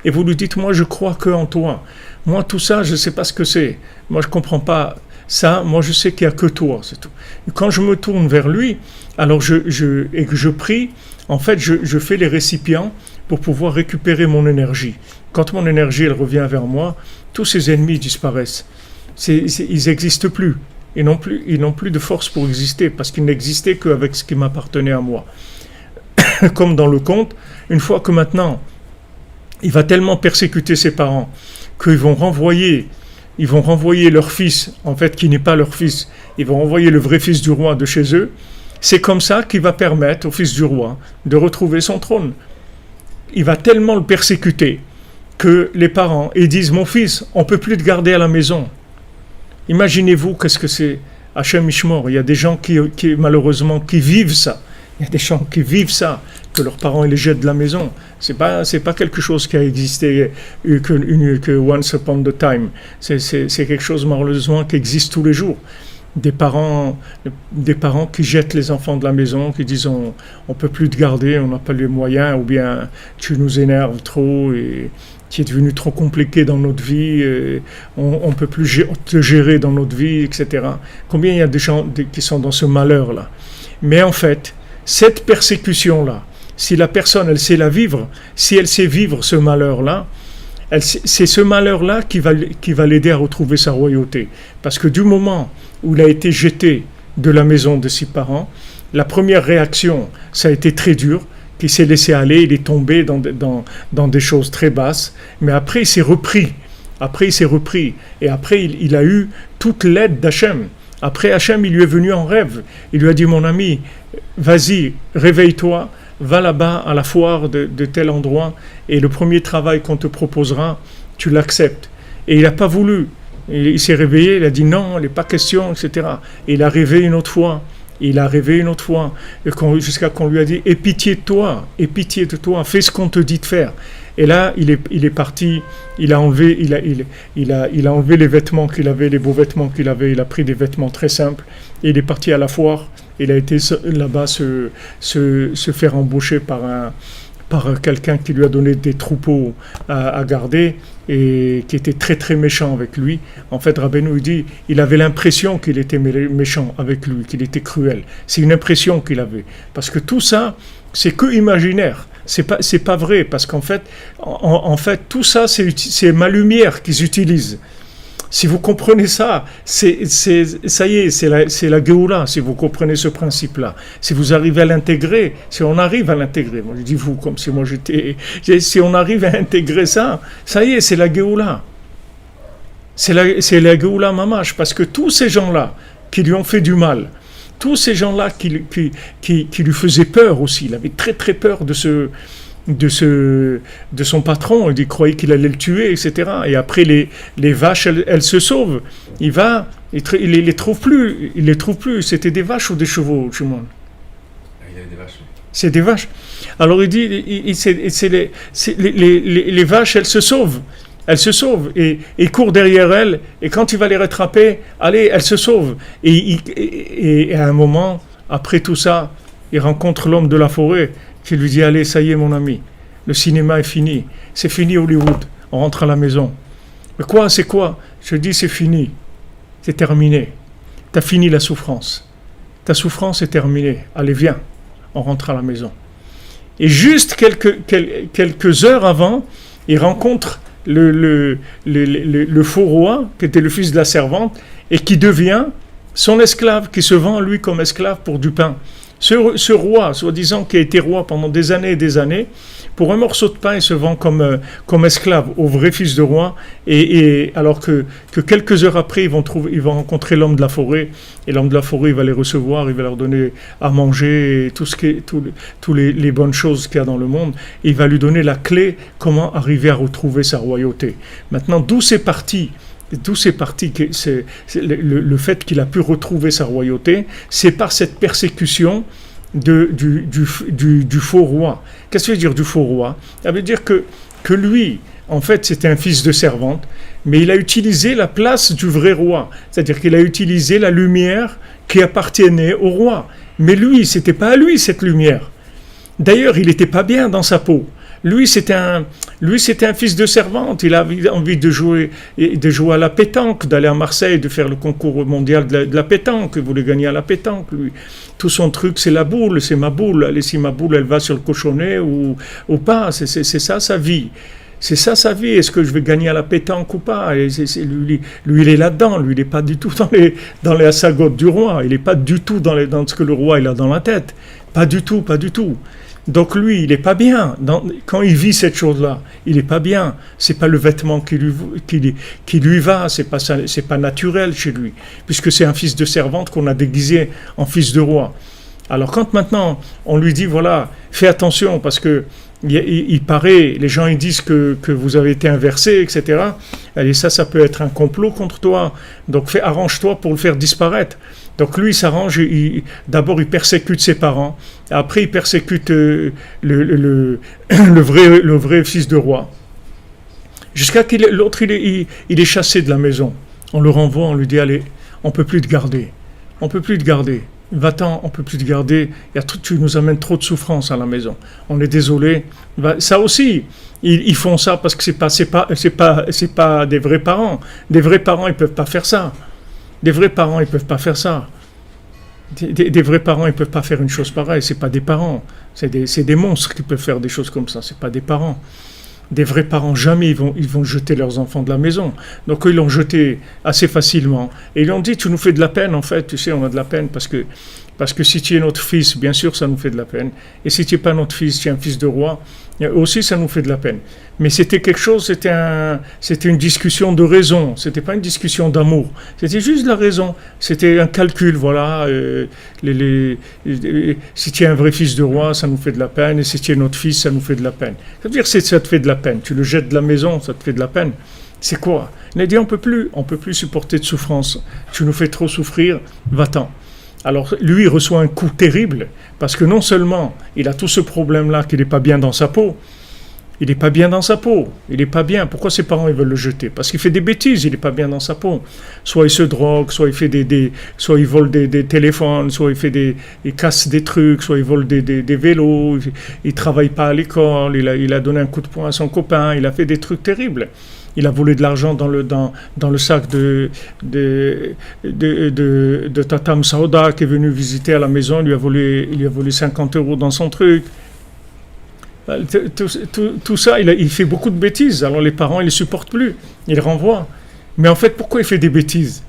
et vous lui dites, moi je crois que en toi. Moi tout ça, je ne sais pas ce que c'est. Moi je ne comprends pas ça. Moi je sais qu'il n'y a que toi, c'est tout. Quand je me tourne vers lui, alors et que je prie, en fait je fais les récipients pour pouvoir récupérer mon énergie. Quand mon énergie elle revient vers moi, tous ces ennemis disparaissent. Ils n'existent plus. Ils n'ont plus de force pour exister, parce qu'ils n'existaient qu'avec ce qui m'appartenait à moi. Comme dans le conte, une fois que maintenant, il va tellement persécuter ses parents, qu'ils vont renvoyer leur fils, en fait, qui n'est pas leur fils, ils vont renvoyer le vrai fils du roi de chez eux. C'est comme ça qu'il va permettre au fils du roi de retrouver son trône. Il va tellement le persécuter que les parents, ils disent, mon fils, on ne peut plus te garder à la maison. Imaginez-vous qu'est-ce que c'est Hachem Ishmor. Il y a des gens qui malheureusement qui vivent ça. Il y a des gens qui vivent ça, que leurs parents les jettent de la maison. C'est pas quelque chose qui a existé que once upon a time. C'est quelque chose malheureusement qui existe tous les jours. Des parents qui jettent les enfants de la maison, qui disent on peut plus te garder, on n'a pas les moyens, ou bien tu nous énerves trop et qui est devenu trop compliqué dans notre vie, on ne peut plus te gérer dans notre vie, etc. Combien il y a de gens qui sont dans ce malheur-là. Mais en fait, cette persécution-là, si la personne, elle sait la vivre, si elle sait vivre ce malheur-là, c'est ce malheur-là qui va l'aider à retrouver sa royauté. Parce que du moment où il a été jeté de la maison de ses parents, la première réaction, ça a été très dur, qu'il s'est laissé aller, il est tombé dans des choses très basses, mais après il s'est repris, et après il a eu toute l'aide d'Hachem. Après Hachem, il lui est venu en rêve, il lui a dit, mon ami, vas-y, réveille-toi, va là-bas à la foire de tel endroit, et le premier travail qu'on te proposera, tu l'acceptes. Et il n'a pas voulu, il s'est réveillé, il a dit non, il n'est pas question, etc. Et il a rêvé une autre fois, jusqu'à qu'on lui a dit, aie pitié de toi, fais ce qu'on te dit de faire. Et là, il est parti, il a enlevé les vêtements qu'il avait, les beaux vêtements qu'il avait, il a pris des vêtements très simples, et il est parti à la foire, il a été là-bas se faire embaucher par quelqu'un qui lui a donné des troupeaux à garder, et qui était très très méchant avec lui. En fait, Rabbeinu dit, il avait l'impression qu'il était méchant avec lui, qu'il était cruel. C'est une impression qu'il avait, parce que tout ça, c'est que imaginaire. C'est pas vrai, parce qu'en fait, tout ça, c'est ma lumière qu'ils utilisent. Si vous comprenez ça, ça y est, c'est la Géoula, si vous comprenez ce principe-là. Si vous arrivez à l'intégrer, si on arrive à l'intégrer, moi je dis vous comme si moi j'étais... Si on arrive à intégrer ça, ça y est, c'est la Géoula. C'est la Géoula mamash, parce que tous ces gens-là qui lui ont fait du mal, tous ces gens-là qui lui faisaient peur aussi, il avait très très peur de son patron, il croyait qu'il allait le tuer, etc. Et après les vaches, elles se sauvent. Il les trouve plus. C'était des vaches ou des chevaux, tout le monde. Il y avait des vaches. C'est des vaches. Alors il dit, les vaches, elles se sauvent. Et il court derrière elles, et quand il va les rattraper, allez, elles se sauvent. Et à un moment, après tout ça, il rencontre l'homme de la forêt, qui lui dit, allez, ça y est mon ami, le cinéma est fini, c'est fini Hollywood, on rentre à la maison. Mais quoi, c'est quoi? Je dis, c'est fini, c'est terminé, t'as fini la souffrance, ta souffrance est terminée, allez viens, on rentre à la maison. Et juste quelques heures avant, il rencontre le faux roi, qui était le fils de la servante, et qui devient son esclave, qui se vend lui comme esclave pour du pain. Ce roi, soi-disant, qui a été roi pendant des années et des années, pour un morceau de pain, il se vend comme esclave au vrai fils de roi, et alors que quelques heures après, ils vont rencontrer l'homme de la forêt, et l'homme de la forêt, il va les recevoir, il va leur donner à manger, et tous les bonnes choses qu'il y a dans le monde, et il va lui donner la clé, comment arriver à retrouver sa royauté. Maintenant, d'où c'est parti que le fait qu'il a pu retrouver sa royauté, c'est par cette persécution du faux roi. Qu'est-ce que ça veut dire du faux roi? Ça veut dire que lui, en fait, c'était un fils de servante, mais il a utilisé la place du vrai roi. C'est-à-dire qu'il a utilisé la lumière qui appartenait au roi. Mais lui, c'était pas à lui cette lumière. D'ailleurs, il n'était pas bien dans sa peau. Lui, c'était un fils de servante. Il avait envie de jouer à la pétanque, d'aller à Marseille, de faire le concours mondial de la pétanque. Il voulait gagner à la pétanque, lui. Tout son truc, c'est la boule, c'est ma boule. Allez, si ma boule, elle va sur le cochonnet ou pas. C'est ça sa vie. C'est ça sa vie. Est-ce que je vais gagner à la pétanque ou pas? Lui, il est là-dedans. Lui, il n'est pas du tout dans les assagotes du roi. Il n'est pas du tout dans ce que le roi il a dans la tête. Pas du tout, pas du tout. Donc lui, il n'est pas bien. Quand il vit cette chose-là, il n'est pas bien. C'est pas le vêtement qui lui va. C'est pas naturel chez lui, puisque c'est un fils de servante qu'on a déguisé en fils de roi. Alors quand maintenant on lui dit voilà, fais attention parce que il paraît, les gens ils disent que vous avez été inversé, etc. Et ça peut être un complot contre toi. Donc arrange-toi pour le faire disparaître. Donc lui, il s'arrange, d'abord il persécute ses parents, après il persécute le vrai fils de roi, jusqu'à l'autre il est chassé de la maison. On le renvoie, on lui dit allez, on peut plus te garder, va-t'en, on peut plus te garder, tu nous amènes trop de souffrance à la maison, on est désolé. Ça aussi, ils font ça parce que c'est pas des vrais parents. Des vrais parents, ils peuvent pas faire ça. Des vrais parents, ils peuvent pas faire ça. Des vrais parents, ils peuvent pas faire une chose pareille. C'est pas des parents. C'est des monstres qui peuvent faire des choses comme ça. C'est pas des parents. Des vrais parents, jamais ils vont jeter leurs enfants de la maison. Donc ils l'ont jeté assez facilement. Et ils ont dit, tu nous fais de la peine en fait. Tu sais, on a de la peine parce que si tu es notre fils, bien sûr, ça nous fait de la peine. Et si tu n'es pas notre fils, tu es un fils de roi, aussi ça nous fait de la peine. Mais c'était quelque chose, c'était une discussion de raison. C'était pas une discussion d'amour. C'était juste de la raison. C'était un calcul, voilà. Si tu es un vrai fils de roi, ça nous fait de la peine. Et si tu es notre fils, ça nous fait de la peine. Ça veut dire que ça te fait de la peine. Tu le jettes de la maison, ça te fait de la peine. C'est quoi? Il a dit, on peut plus supporter de souffrance. Tu nous fais trop souffrir, va-t'en. Alors lui, il reçoit un coup terrible, parce que non seulement il a tout ce problème-là qu'il n'est pas bien dans sa peau, il n'est pas bien. Pourquoi ses parents ils veulent le jeter? Parce qu'il fait des bêtises, il n'est pas bien dans sa peau. Soit il se drogue, soit il fait soit il vole des téléphones, soit il casse des trucs, soit il vole des vélos, il travaille pas à l'école, il a donné un coup de poing à son copain, il a fait des trucs terribles. Il a volé de l'argent dans le sac de Tatam Saouda qui est venu visiter à la maison. Il lui a volé 50 € dans son truc. Tout ça, il fait beaucoup de bêtises. Alors les parents, ils ne les supportent plus. Ils le renvoient. Mais en fait, pourquoi il fait des bêtises?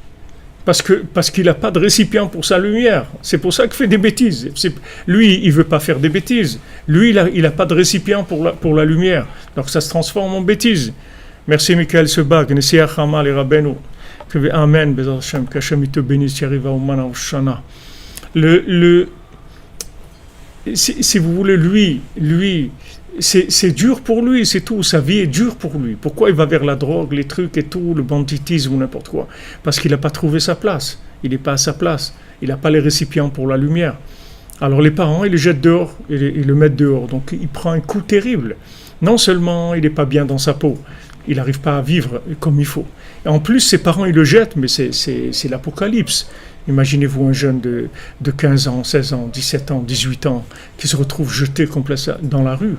Parce qu'il n'a pas de récipient pour sa lumière. C'est pour ça qu'il fait des bêtises. Lui, il ne veut pas faire des bêtises. Lui, il n'a pas de récipient pour la lumière. Donc ça se transforme en bêtise. Merci Michael Sebag, Nessiah Hamal et Rabbeinu. Amen, Bezat Hashem, qu'Hashem il te bénisse, tu arrives à Oman à Oshana. Si vous voulez, lui, c'est dur pour lui, c'est tout. Sa vie est dure pour lui. Pourquoi il va vers la drogue, les trucs et tout, le banditisme ou n'importe quoi? Parce qu'il n'a pas trouvé sa place. Il n'est pas à sa place. Il n'a pas les récipients pour la lumière. Alors les parents, ils le jettent dehors, ils le mettent dehors. Donc il prend un coup terrible. Non seulement il n'est pas bien dans sa peau, il n'arrive pas à vivre comme il faut. Et en plus, ses parents, ils le jettent, mais c'est l'apocalypse. Imaginez-vous un jeune de 15 ans, 16 ans, 17 ans, 18 ans, qui se retrouve jeté complètement dans la rue.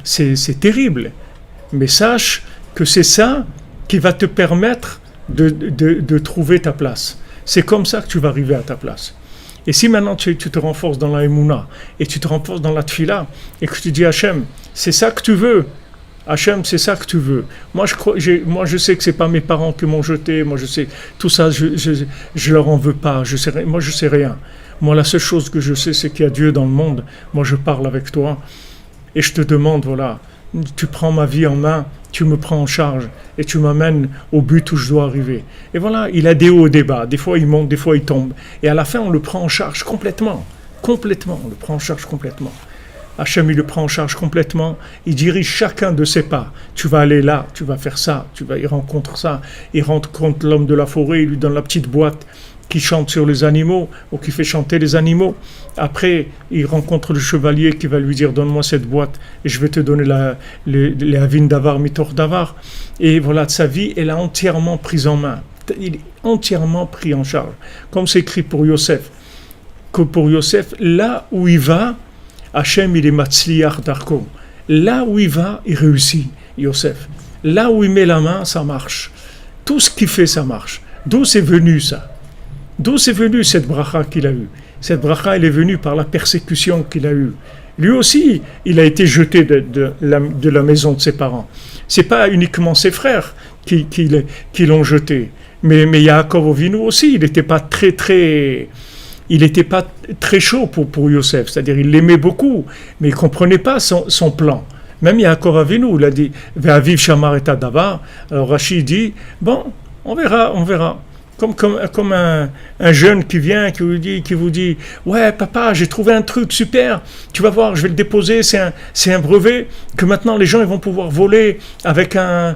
C'est terrible. Mais sache que c'est ça qui va te permettre de trouver ta place. C'est comme ça que tu vas arriver à ta place. Et si maintenant tu te renforces dans la Emouna, et tu te renforces dans la Tfila, et que tu dis Hachem, c'est ça que tu veux, Hachem, c'est ça que tu veux. Moi, je sais que c'est pas mes parents qui m'ont jeté. Moi, je sais tout ça. Je leur en veux pas. Moi, je sais rien. Moi, la seule chose que je sais, c'est qu'il y a Dieu dans le monde. Moi, je parle avec toi et je te demande, voilà, tu prends ma vie en main, tu me prends en charge et tu m'amènes au but où je dois arriver. Et voilà, il a des hauts et des bas. Des fois, il monte, des fois, il tombe. Et à la fin, on le prend en charge complètement. Complètement, on le prend en charge complètement. Hachem, il le prend en charge complètement, il dirige chacun de ses pas. Tu vas aller là, tu vas faire ça, il rencontre ça, il rencontre l'homme de la forêt, il lui donne la petite boîte qui chante sur les animaux, ou qui fait chanter les animaux. Après, il rencontre le chevalier qui va lui dire, donne-moi cette boîte, et je vais te donner les Avin Davar, Mitor Davar. Et voilà, sa vie, elle a entièrement prise en main. Il est entièrement pris en charge. Comme c'est écrit pour Yosef, que pour Yosef, là où il va, Hachem, il est Matzliach Darko. Là où il va, il réussit, Yosef. Là où il met la main, ça marche. Tout ce qu'il fait, ça marche. D'où c'est venu ça? D'où c'est venu cette bracha qu'il a eue? Cette bracha, elle est venue par la persécution qu'il a eue. Lui aussi, il a été jeté de la maison de ses parents. C'est pas uniquement ses frères qui l'ont jeté. Mais Yaakov Avinu aussi, il n'était pas il n'était pas très chaud pour Yosef, c'est-à-dire il l'aimait beaucoup, mais il ne comprenait pas son plan. Même Yaakov Avinu, il a dit « Ve'aviv shamar et davar ». Alors Rachid dit « Bon, on verra ». Comme un jeune qui vient, qui vous dit « Ouais, papa, j'ai trouvé un truc super, tu vas voir, je vais le déposer, c'est un brevet que maintenant les gens ils vont pouvoir voler avec un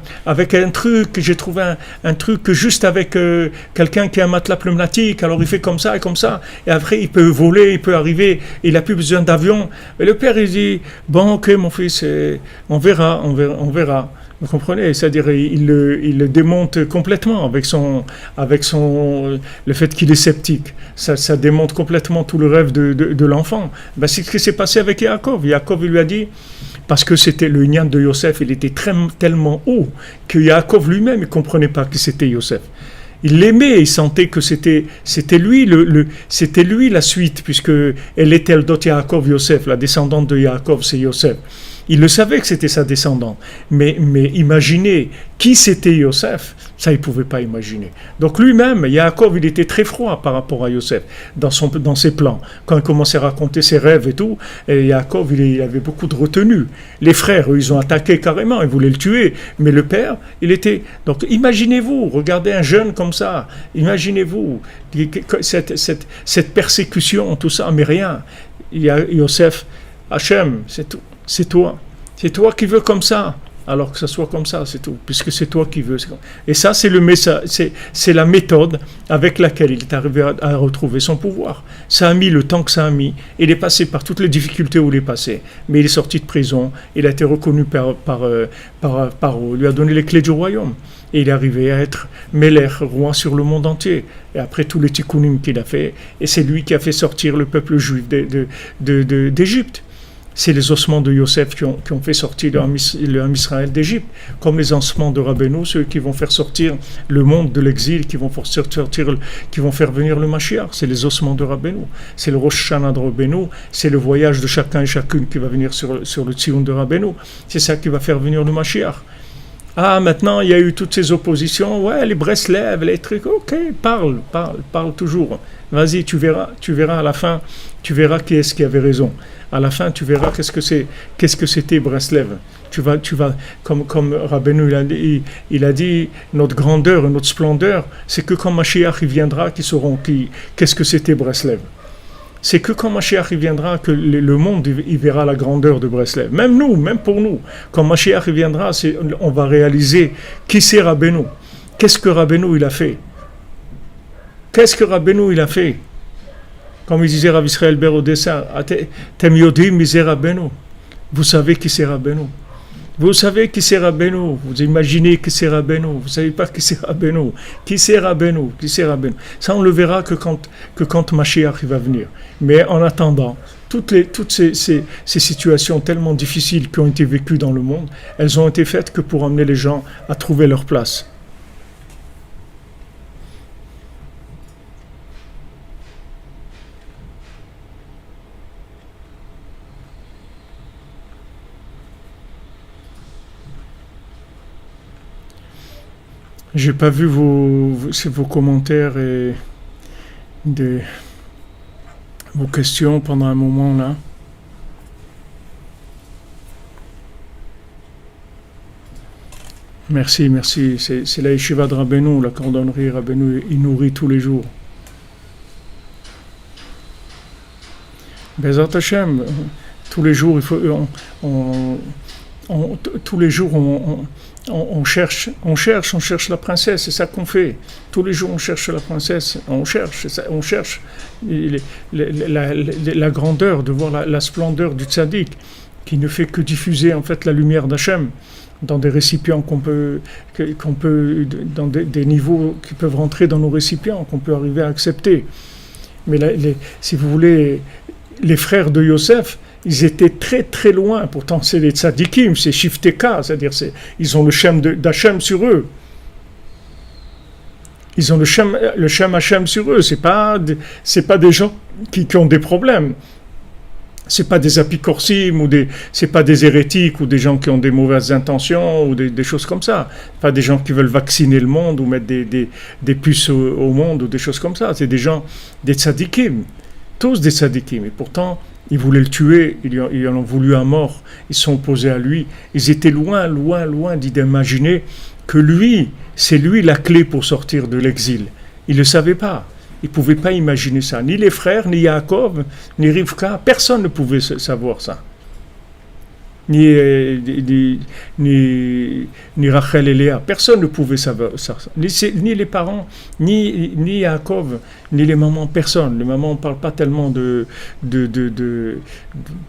truc, j'ai trouvé un truc juste avec quelqu'un qui a un matelas pneumatique, alors il fait comme ça, et après il peut voler, il peut arriver, il n'a plus besoin d'avion. » Et le père il dit « Bon, ok mon fils, on verra. » Vous comprenez? C'est-à-dire, il le démonte complètement avec le fait qu'il est sceptique. Ça démonte complètement tout le rêve de l'enfant. Ben, c'est ce qui s'est passé avec Yaakov. Yaakov, il lui a dit, parce que c'était le Inyan de Yosef, il était tellement haut que Yaakov lui-même, il ne comprenait pas que c'était Yosef. Il l'aimait, il sentait que c'était lui la suite, puisque elle était Eldot Yaakov Yosef, la descendante de Yaakov, c'est Yosef. Il le savait que c'était sa descendante, mais imaginer qui c'était Yosef, ça il ne pouvait pas imaginer. Donc lui-même, Yaakov, il était très froid par rapport à Yosef, dans ses plans. Quand il commençait à raconter ses rêves et tout, et Yaakov, il avait beaucoup de retenue. Les frères, eux, ils ont attaqué carrément, ils voulaient le tuer, mais le père, il était... Donc imaginez-vous, regardez un jeune comme ça, imaginez-vous, cette persécution, tout ça, mais rien. Il y a Yosef, Hachem, c'est tout. C'est toi qui veux comme ça, alors que ça soit comme ça, c'est tout, puisque c'est toi qui veux. Et ça, c'est le message, c'est la méthode avec laquelle il est arrivé à retrouver son pouvoir. Ça a mis le temps que ça a mis. Il est passé par toutes les difficultés où il est passé, mais il est sorti de prison. Il a été reconnu par eux, lui a donné les clés du royaume. Et il est arrivé à être Melech, roi sur le monde entier. Et après tous les tikkunim qu'il a fait, et c'est lui qui a fait sortir le peuple juif d'Égypte. C'est les ossements de Yosef qui ont fait sortir le Ham Israël d'Égypte, comme les ossements de Rabbeinu, ceux qui vont faire sortir le monde de l'exil, qui vont faire venir le Mashiach. C'est les ossements de Rabbeinu. C'est le Rosh Hashanah de Rabbeinu. C'est le voyage de chacun et chacune qui va venir sur le Tzion de Rabbeinu. C'est ça qui va faire venir le Mashiach. Ah, maintenant, il y a eu toutes ces oppositions. Ouais, les Breslev, les trucs. Ok, parle toujours. Vas-y, tu verras à la fin, tu verras qui est-ce qui avait raison. À la fin, tu verras qu'est-ce que c'était Breslev. Tu vas, comme Rabbeinu il a dit, notre grandeur et notre splendeur, c'est que quand Mashiach il viendra, qu'ils sauront qu'est-ce que c'était Breslev. C'est que quand Mashiach il viendra, que le monde il verra la grandeur de Breslev. Même pour nous, quand Mashiach il viendra, on va réaliser qui c'est Rabbeinu. Qu'est-ce que Rabbeinu il a fait? Comme il disait Rav Israël Ber Odessa, Tem yodim mi Rabbeinu. Vous savez qui c'est Rabbeinu. Vous savez qui c'est Rabbeinu. Vous imaginez qui c'est Rabbeinu. Vous ne savez pas qui c'est Rabbeinu. Qui c'est Rabbeinu. Ça, on le verra que quand Mashiach va venir. Mais en attendant, toutes ces situations tellement difficiles qui ont été vécues dans le monde, elles ont été faites que pour amener les gens à trouver leur place. J'ai pas vu vos commentaires et vos questions pendant un moment là. Merci, merci. C'est la yeshiva de Rabbeinu, la cordonnerie Rabbeinu, il nourrit tous les jours. Bezat Hashem, tous les jours, tous les jours, on cherche la princesse, c'est ça qu'on fait. Tous les jours, on cherche la princesse, on cherche la grandeur, de voir la splendeur du tzaddik, qui ne fait que diffuser en fait la lumière d'Hachem dans des récipients qu'on peut dans des niveaux qui peuvent rentrer dans nos récipients, qu'on peut arriver à accepter. Mais si vous voulez, les frères de Yosef, ils étaient très très loin. Pourtant, c'est les tzadikim, c'est Shifteka, c'est-à-dire ils ont le shem d'Hachem sur eux. Ils ont le shem Hachem sur eux. C'est pas des gens qui ont des problèmes. C'est pas des apicorsim c'est pas des hérétiques ou des gens qui ont des mauvaises intentions ou des choses comme ça. Pas des gens qui veulent vacciner le monde ou mettre des puces au monde ou des choses comme ça. C'est des gens, des tzadikim, tous des tzadikim. Et pourtant, ils voulaient le tuer, ils en ont voulu à mort, ils sont opposés à lui. Ils étaient loin d'imaginer que c'est lui la clé pour sortir de l'exil. Ils ne le savaient pas. Ils ne pouvaient pas imaginer ça. Ni les frères, ni Yaakov, ni Rivka, personne ne pouvait savoir ça. Ni Rachel et Léa, personne ne pouvait savoir ça. Ni les parents, ni Yaakov, ni les mamans, personne. Les mamans ne parlent pas tellement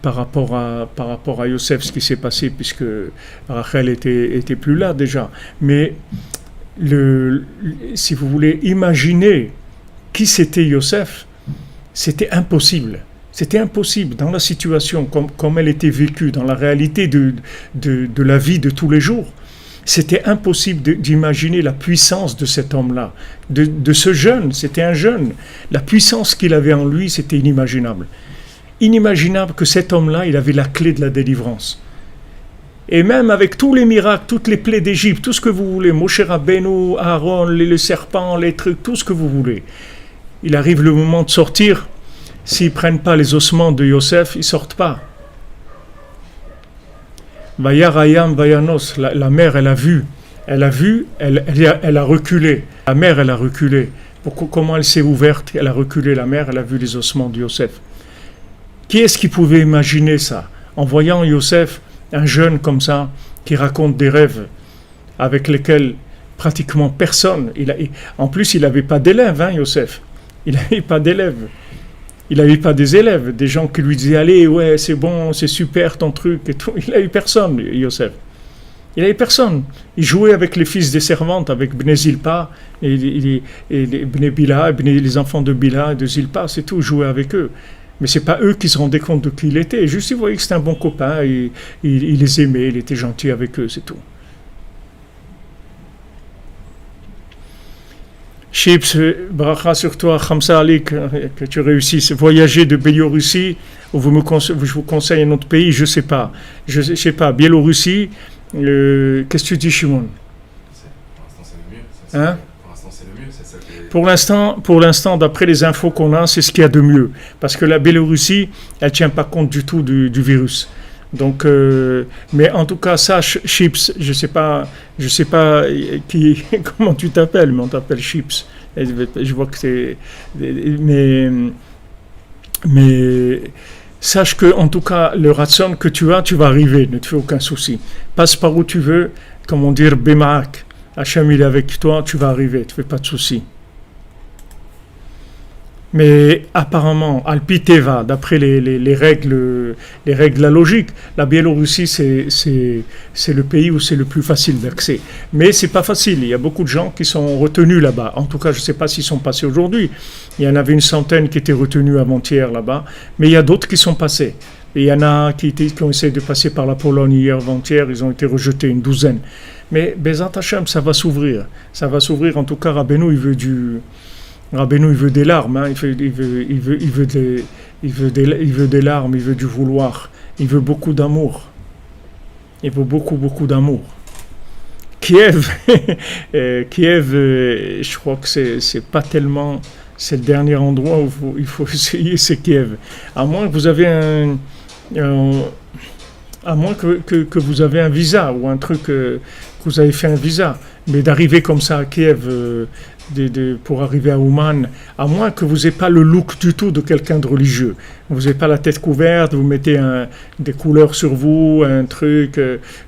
par rapport à Yosef, ce qui s'est passé, puisque Rachel était plus là déjà. Mais si vous voulez imaginer qui c'était Yosef, c'était impossible. C'était impossible dans la situation comme elle était vécue, dans la réalité de la vie de tous les jours. C'était impossible d'imaginer la puissance de cet homme-là, de ce jeune. C'était un jeune. La puissance qu'il avait en lui, c'était inimaginable. Inimaginable que cet homme-là, il avait la clé de la délivrance. Et même avec tous les miracles, toutes les plaies d'Égypte, tout ce que vous voulez, Moshe Rabbeinu, Aaron, les serpents, les trucs, tout ce que vous voulez. Il arrive le moment de sortir. S'ils ne prennent pas les ossements de Yosef, ils ne sortent pas. Vayarayam Vayanos, la mère, elle a vu, elle a reculé. La mère, elle a reculé. Comment elle s'est ouverte? Elle a reculé, la mère, elle a vu les ossements de Yosef. Qui est-ce qui pouvait imaginer ça? En voyant Yosef, un jeune comme ça, qui raconte des rêves avec lesquels pratiquement personne. En plus, il n'avait pas d'élèves, Yosef. Il n'avait pas d'élèves. Il n'avait pas des élèves, des gens qui lui disaient « Allez, ouais, c'est bon, c'est super ton truc » et tout. Il n'avait personne, Yosef. Il n'avait personne. Il jouait avec les fils des servantes, avec Bnei Zilpa, et Bnei Bila, les enfants de Bila et de Zilpa, c'est tout, il jouait avec eux. Mais ce n'est pas eux qui se rendaient compte de qui il était. Juste, ils voyaient que c'était un bon copain, il les aimait, il était gentil avec eux, c'est tout. Chips, bracha sur toi, Khamsa Ali, que tu réussisses. Voyager de Biélorussie, ou je vous conseille un autre pays, je ne sais pas. Je sais pas, Biélorussie, qu'est-ce que tu dis, Shimon? Pour l'instant, c'est le mieux. Pour l'instant, c'est le mieux. C'est ça qui est... Pour l'instant, d'après les infos qu'on a, c'est ce qu'il y a de mieux. Parce que la Biélorussie, elle ne tient pas compte du tout du virus. Donc, mais en tout cas, sache, Chips, je sais pas qui, comment tu t'appelles, mais on t'appelle Chips. Je vois que c'est, mais sache que, en tout cas, le ratson que tu vas arriver, ne te fais aucun souci. Passe par où tu veux, comment dire, Bemaak. Hachem, il est avec toi, tu vas arriver, ne te fais pas de souci. Mais apparemment, Alpiteva, d'après les règles de la logique, la Biélorussie, c'est le pays où c'est le plus facile d'accès. Mais c'est pas facile, il y a beaucoup de gens qui sont retenus là-bas. En tout cas, je ne sais pas s'ils sont passés aujourd'hui. Il y en avait une centaine qui étaient retenus avant-hier là-bas, mais il y a d'autres qui sont passés. Et il y en a qui ont essayé de passer par la Pologne hier, avant-hier, ils ont été rejetés, une douzaine. Mais Bezat Hashem, ça va s'ouvrir. Ça va s'ouvrir, en tout cas, Rabbeinu, il veut des larmes, il veut des larmes, il veut du vouloir, il veut beaucoup d'amour. Il veut beaucoup d'amour. Kiev, je crois que c'est pas tellement c'est le dernier endroit où il faut essayer, c'est Kiev. À moins que vous avez à moins que vous avez un visa ou un truc, que vous avez fait un visa. Mais d'arriver comme ça à Kiev, pour arriver à Ouman, à moins que vous n'ayez pas le look du tout de quelqu'un de religieux. Vous n'avez pas la tête couverte, vous mettez des couleurs sur vous, un truc,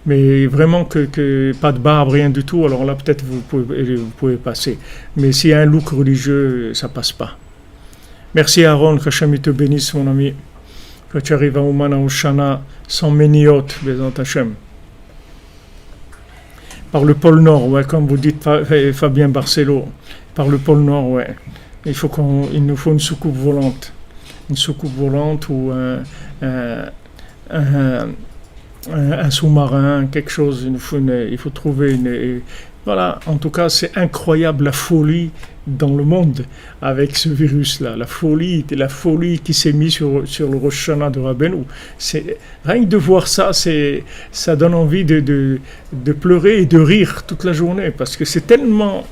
mais vraiment que pas de barbe, rien du tout, alors là peut-être vous pouvez passer. Mais s'il y a un look religieux, ça passe pas. Merci Aaron, que Hachem te bénisse mon ami, que tu arrives à Ouman, à Oshana, sans méniot, Bézant Hachem. Par le pôle Nord, ouais, comme vous dites Fabien Barcelo, par le pôle Nord, ouais. Il nous faut une soucoupe volante. Une soucoupe volante ou un sous-marin, quelque chose. Il faut trouver une. Voilà, en tout cas, c'est incroyable la folie dans le monde avec ce virus-là. La folie qui s'est mise sur le Rosh Hashanah de Rabbeinu. Rien que de voir ça, ça donne envie de pleurer et de rire toute la journée parce que c'est tellement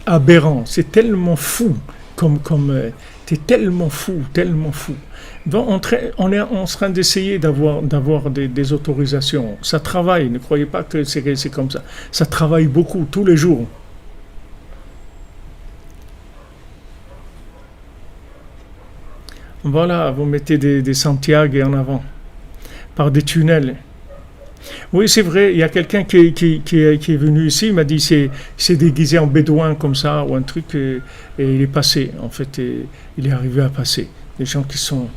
aberrant, c'est tellement fou, c'est tellement fou. Bon, on est en train d'essayer d'avoir des autorisations. Ça travaille, ne croyez pas que c'est comme ça. Ça travaille beaucoup, tous les jours. Voilà, vous mettez des Santiago en avant, par des tunnels. Oui, c'est vrai, il y a quelqu'un qui est venu ici, il m'a dit c'est déguisé en bédouin comme ça, ou un truc, et il est passé, en fait, il est arrivé à passer. Les gens qui sont...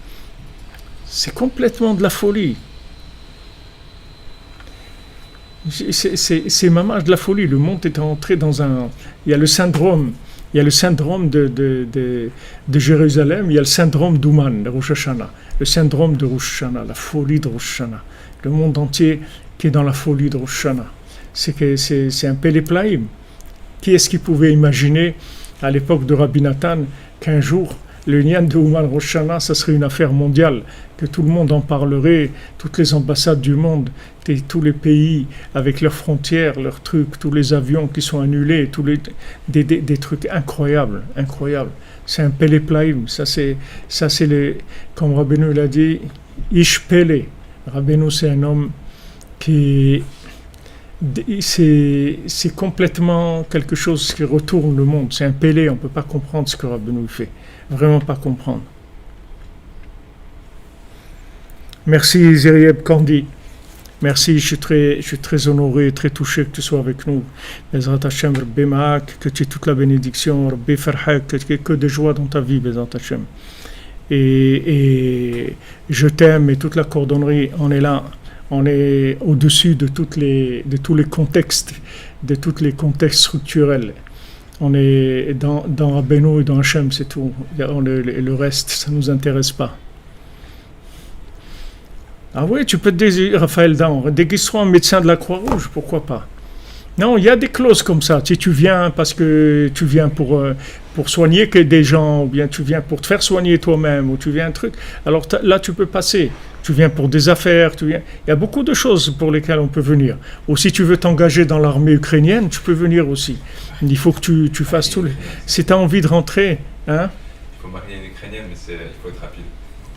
C'est complètement de la folie. C'est mamage de la folie. Le monde est entré dans un... Il y a le syndrome de Jérusalem, il y a le syndrome d'Ouman, de Rosh Hashanah. Le syndrome de Rosh Hashanah, la folie de Rosh Hashanah. Le monde entier qui est dans la folie de Rosh Hashanah. C'est un péléplaïm. Qui est-ce qui pouvait imaginer, à l'époque de Rabbi Nathan, qu'un jour, le Nyan de Ouman Rosh Hashanah, ça serait une affaire mondiale, que tout le monde en parlerait, toutes les ambassades du monde, tous les pays avec leurs frontières, leurs trucs, tous les avions qui sont annulés, des trucs incroyables. C'est un péléplaïm, ça c'est comme Rabbeinu l'a dit, Ish Pele. Rabbeinu, c'est un homme qui... C'est complètement quelque chose qui retourne le monde. C'est un Pélé, on ne peut pas comprendre ce que Rabbeinu fait. Vraiment pas comprendre. Merci Zerieb Kandi. Merci, je suis très honoré, très touché que tu sois avec nous. Bezrat Hashem, Rabbi Ma'ak, que tu aies toute la bénédiction, Rabbi Farhak, que tu aies que de joie dans ta vie, Bezrat Hashem. Et je t'aime et toute la cordonnerie, on est là. On est au-dessus de tous les contextes, de tous les contextes structurels. On est dans Rabbeinu et dans Hachem, c'est tout. Le reste, ça ne nous intéresse pas. Ah oui, tu peux te déguiser, Raphaël Dan, déguise-toi en médecin de la Croix-Rouge, pourquoi pas. Non, il y a des clauses comme ça. Si tu viens parce que tu viens pour soigner des gens, ou bien tu viens pour te faire soigner toi-même, ou tu viens un truc, alors là tu peux passer. Tu viens pour des affaires, il y a beaucoup de choses pour lesquelles on peut venir. Ou si tu veux t'engager dans l'armée ukrainienne, tu peux venir aussi. Il faut que tu fasses tout. Si tu as envie de rentrer, hein? Il faut marier une ukrainienne, mais il faut être rapide.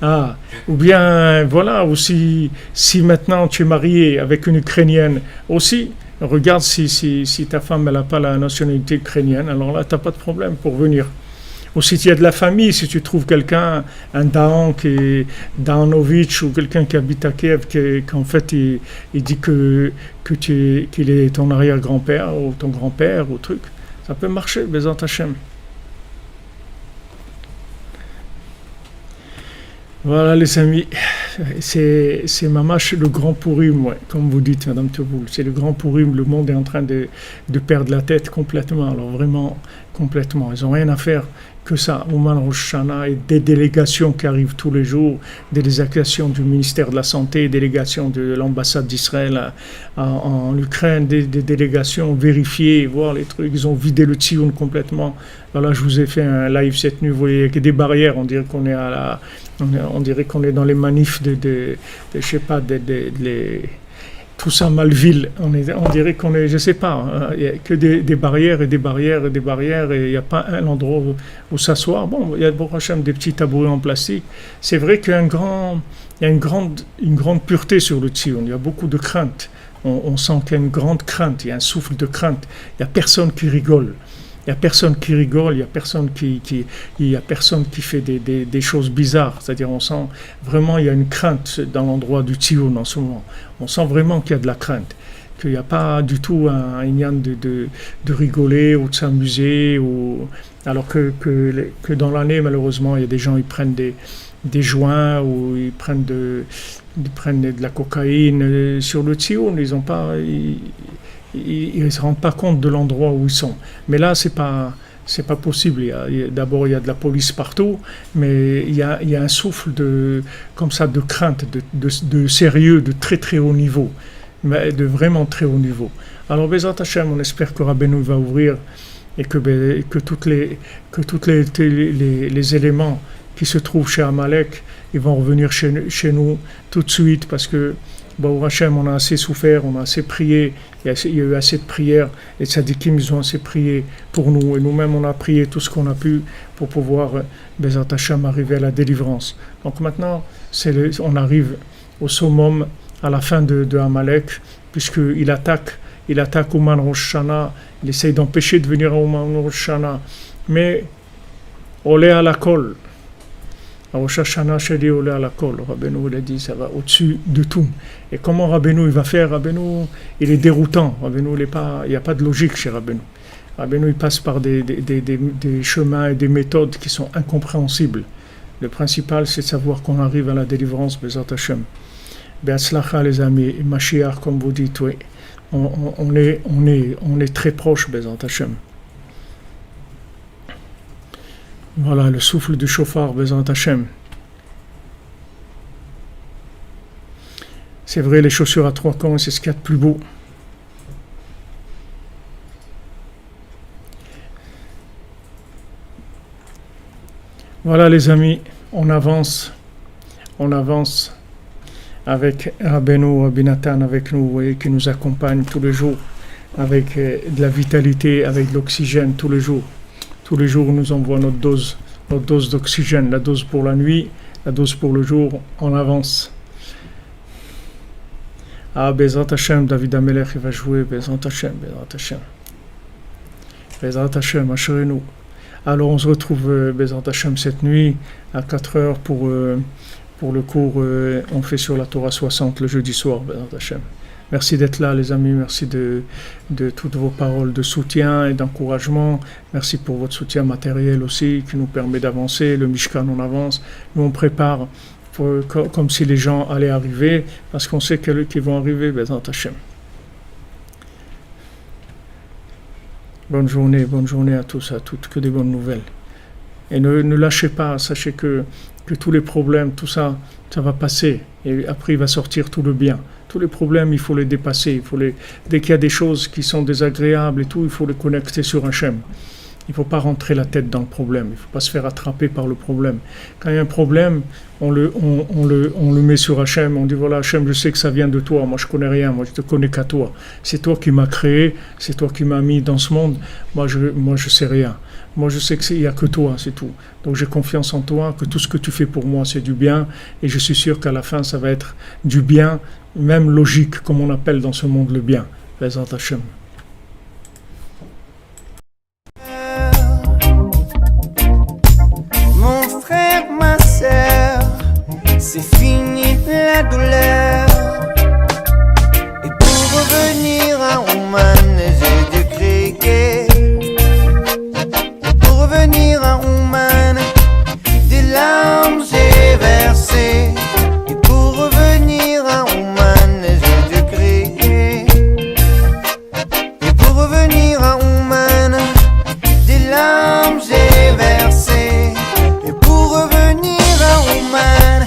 Ah, ou bien, voilà, ou si maintenant tu es marié avec une ukrainienne aussi, regarde si ta femme n'a pas la nationalité ukrainienne, alors là, tu n'as pas de problème pour venir. Ou si tu as de la famille, si tu trouves quelqu'un, un Dahan qui est Dahanovitch ou quelqu'un qui habite à Kiev, qu'en fait il dit qu'il est ton arrière-grand-père ou ton grand-père ou truc, ça peut marcher, Bezat Hashem. Voilà les amis, c'est mamash le grand Purim, ouais, comme vous dites Madame Teboul, c'est le grand Purim, le monde est en train de perdre la tête complètement, alors vraiment complètement, ils n'ont rien à faire que ça, Ouman Rosh Hashanah, et des délégations qui arrivent tous les jours, des délégations du ministère de la Santé, des délégations de l'ambassade d'Israël en Ukraine, des délégations vérifiées, voir les trucs, ils ont vidé le Tzion complètement. Voilà, je vous ai fait un live cette nuit, vous voyez, avec des barrières, on dirait qu'on est dans les manifs je sais pas, tout ça Malville, on dirait qu'on est, je sais pas, il n'y a que des barrières et des barrières et des barrières et il n'y a pas un endroit où s'asseoir. Bon, il y a des petits tabourets en plastique. C'est vrai qu'il y a une grande pureté sur le Tzion, il y a beaucoup de crainte. On sent qu'il y a une grande crainte, il y a un souffle de crainte. Il n'y a personne qui rigole. Il n'y a personne qui rigole, il n'y a personne qui fait des choses bizarres. C'est-à-dire, on sent vraiment, il y a une crainte dans l'endroit du Tzion en ce moment. On sent vraiment qu'il y a de la crainte. Qu'il n'y a pas du tout un ignan de rigoler ou de s'amuser. Alors que dans l'année, malheureusement, il y a des gens, ils prennent des joints ou ils prennent de la cocaïne sur le Tzion. Ils ne se rendent pas compte de l'endroit où ils sont. Mais là, c'est pas possible. D'abord, il y a de la police partout, mais il y a un souffle comme ça, de crainte, de sérieux, de très très haut niveau, de vraiment très haut niveau. Alors, Bezrat Hashem, on espère que Rabbeinu va ouvrir et que tous les éléments qui se trouvent chez Amalek, ils vont revenir chez nous tout de suite parce que Baruch Hashem, on a assez souffert, on a assez prié, il y a eu assez de prières, les tzadikim, ils ont assez prié pour nous, et nous-mêmes, on a prié tout ce qu'on a pu pour pouvoir, Bezrat Hashem, arriver à la délivrance. Donc maintenant, on arrive au summum, à la fin de Amalek, puisqu'il attaque Ouman Rosh Hashanah, il essaye d'empêcher de venir à Ouman Rosh Hashanah, mais olé à la colle. Rosh Hashanah Sheli Olé à la colle. Rabbeinu il a dit ça va au-dessus de tout. Et comment Rabbeinu il va faire? Rabbeinu il est déroutant. Rabbeinu il n'y a pas de logique chez Rabbeinu. Rabbeinu il passe par des chemins et des méthodes qui sont incompréhensibles. Le principal c'est de savoir qu'on arrive à la délivrance Bezrat Hashem. Be'atzlacha les amis, Mashiach comme vous dites, oui. On est très proche Bezrat Hashem. Voilà, le souffle du chauffard, Bezrat Hashem. C'est vrai, les chaussures à 3 coins, c'est ce qu'il y a de plus beau. Voilà les amis, on avance avec Rabbi Nathan avec nous, vous voyez, qui nous accompagne tous les jours, avec de la vitalité, avec de l'oxygène tous les jours. Tous les jours, on nous envoie notre dose d'oxygène, la dose pour la nuit, la dose pour le jour, on avance. Ah, Bezrat Hashem, David Amelech, il va jouer, Bezrat Hashem, Bezrat Hashem. Bezrat Hashem, assurez-nous. Alors, on se retrouve, Bezrat Hashem, cette nuit, à 4h pour le cours, on fait sur la Torah 60, le jeudi soir, Bezrat Hashem. Merci d'être là les amis, merci de toutes vos paroles de soutien et d'encouragement. Merci pour votre soutien matériel aussi qui nous permet d'avancer. Le Mishkan on avance, nous on prépare comme si les gens allaient arriver parce qu'on sait qu'ils vont arriver, Bezrat Hashem. Bonne journée à tous, à toutes, que des bonnes nouvelles. Et ne lâchez pas, sachez que tous les problèmes, tout ça, ça va passer. Et après, il va sortir tout le bien. Tous les problèmes, il faut les dépasser. Dès qu'il y a des choses qui sont désagréables et tout, il faut les connecter sur Hachem. Il ne faut pas rentrer la tête dans le problème. Il ne faut pas se faire attraper par le problème. Quand il y a un problème, on le met sur Hachem. On dit voilà, Hachem, je sais que ça vient de toi. Moi, je ne connais rien. Moi, je ne te connais qu'à toi. C'est toi qui m'as créé. C'est toi qui m'as mis dans ce monde. Moi, je ne sais rien. Moi, je sais qu'il n'y a que toi, c'est tout. Donc, j'ai confiance en toi, que tout ce que tu fais pour moi, c'est du bien. Et je suis sûr qu'à la fin, ça va être du bien, même logique, comme on appelle dans ce monde le bien. Bezrat Hashem. Mon frère, ma sœur, c'est fini la douleur. Et pour revenir à Ouman, j'ai dû crier. Pour revenir à Ouman, des larmes j'ai versé. Et pour revenir à Ouman, j'ai dû crier. Et pour revenir à Ouman, des larmes j'ai versé. Et pour revenir à Ouman,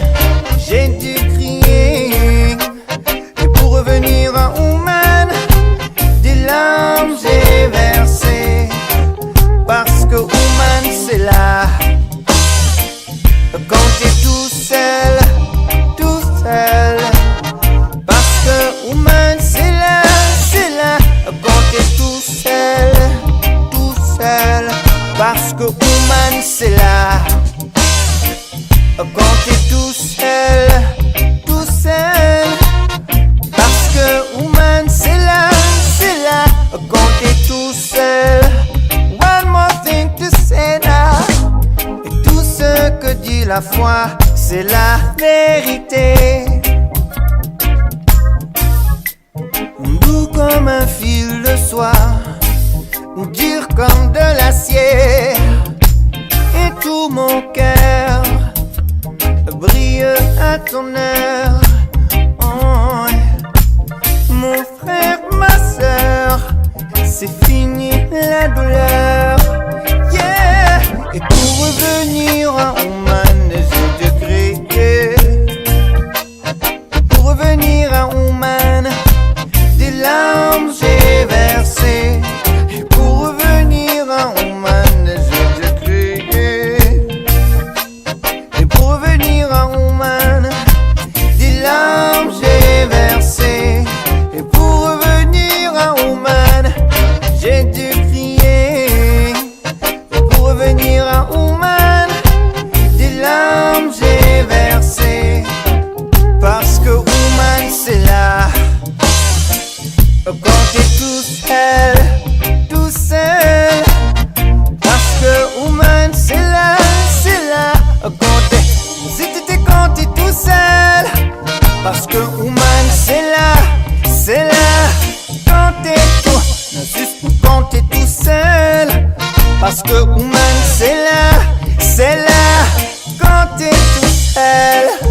j'ai dû crier. Et pour revenir à Ouman, des larmes j'ai versé. Parce que Ouman c'est là. Quand t'es tout seul, tout seul. Parce que Ouman que woman c'est là quand t'es tout seul, tout seul. Parce que woman c'est là quand t'es tout seul. One more thing to say now. Et tout ce que dit la foi, c'est la vérité. Doux comme un fil de soie, dur comme de l'acier. Et tout mon cœur brille à ton heure. Oh, mon frère, ma soeur, c'est fini la douleur. Yeah. Et pour revenir à Oman, j'ai Dieu créé. Pour revenir à Oman, des larmes j'ai versé. Et pour revenir à Oman, j'ai Dieu créé. Et pour revenir à Oman, des larmes j'ai versé. Et pour revenir à Oman, j'ai dû crier. Et pour revenir à Oman, des larmes j'ai versé. Parce que Oman c'est là quand t'es tout seul, tout seul. Parce que Oman c'est là quand t'es tout seul. Parce que Oman c'est là quand t'es tout, juste quand t'es tout seul. Parce que Oman c'est là quand t'es tout seul.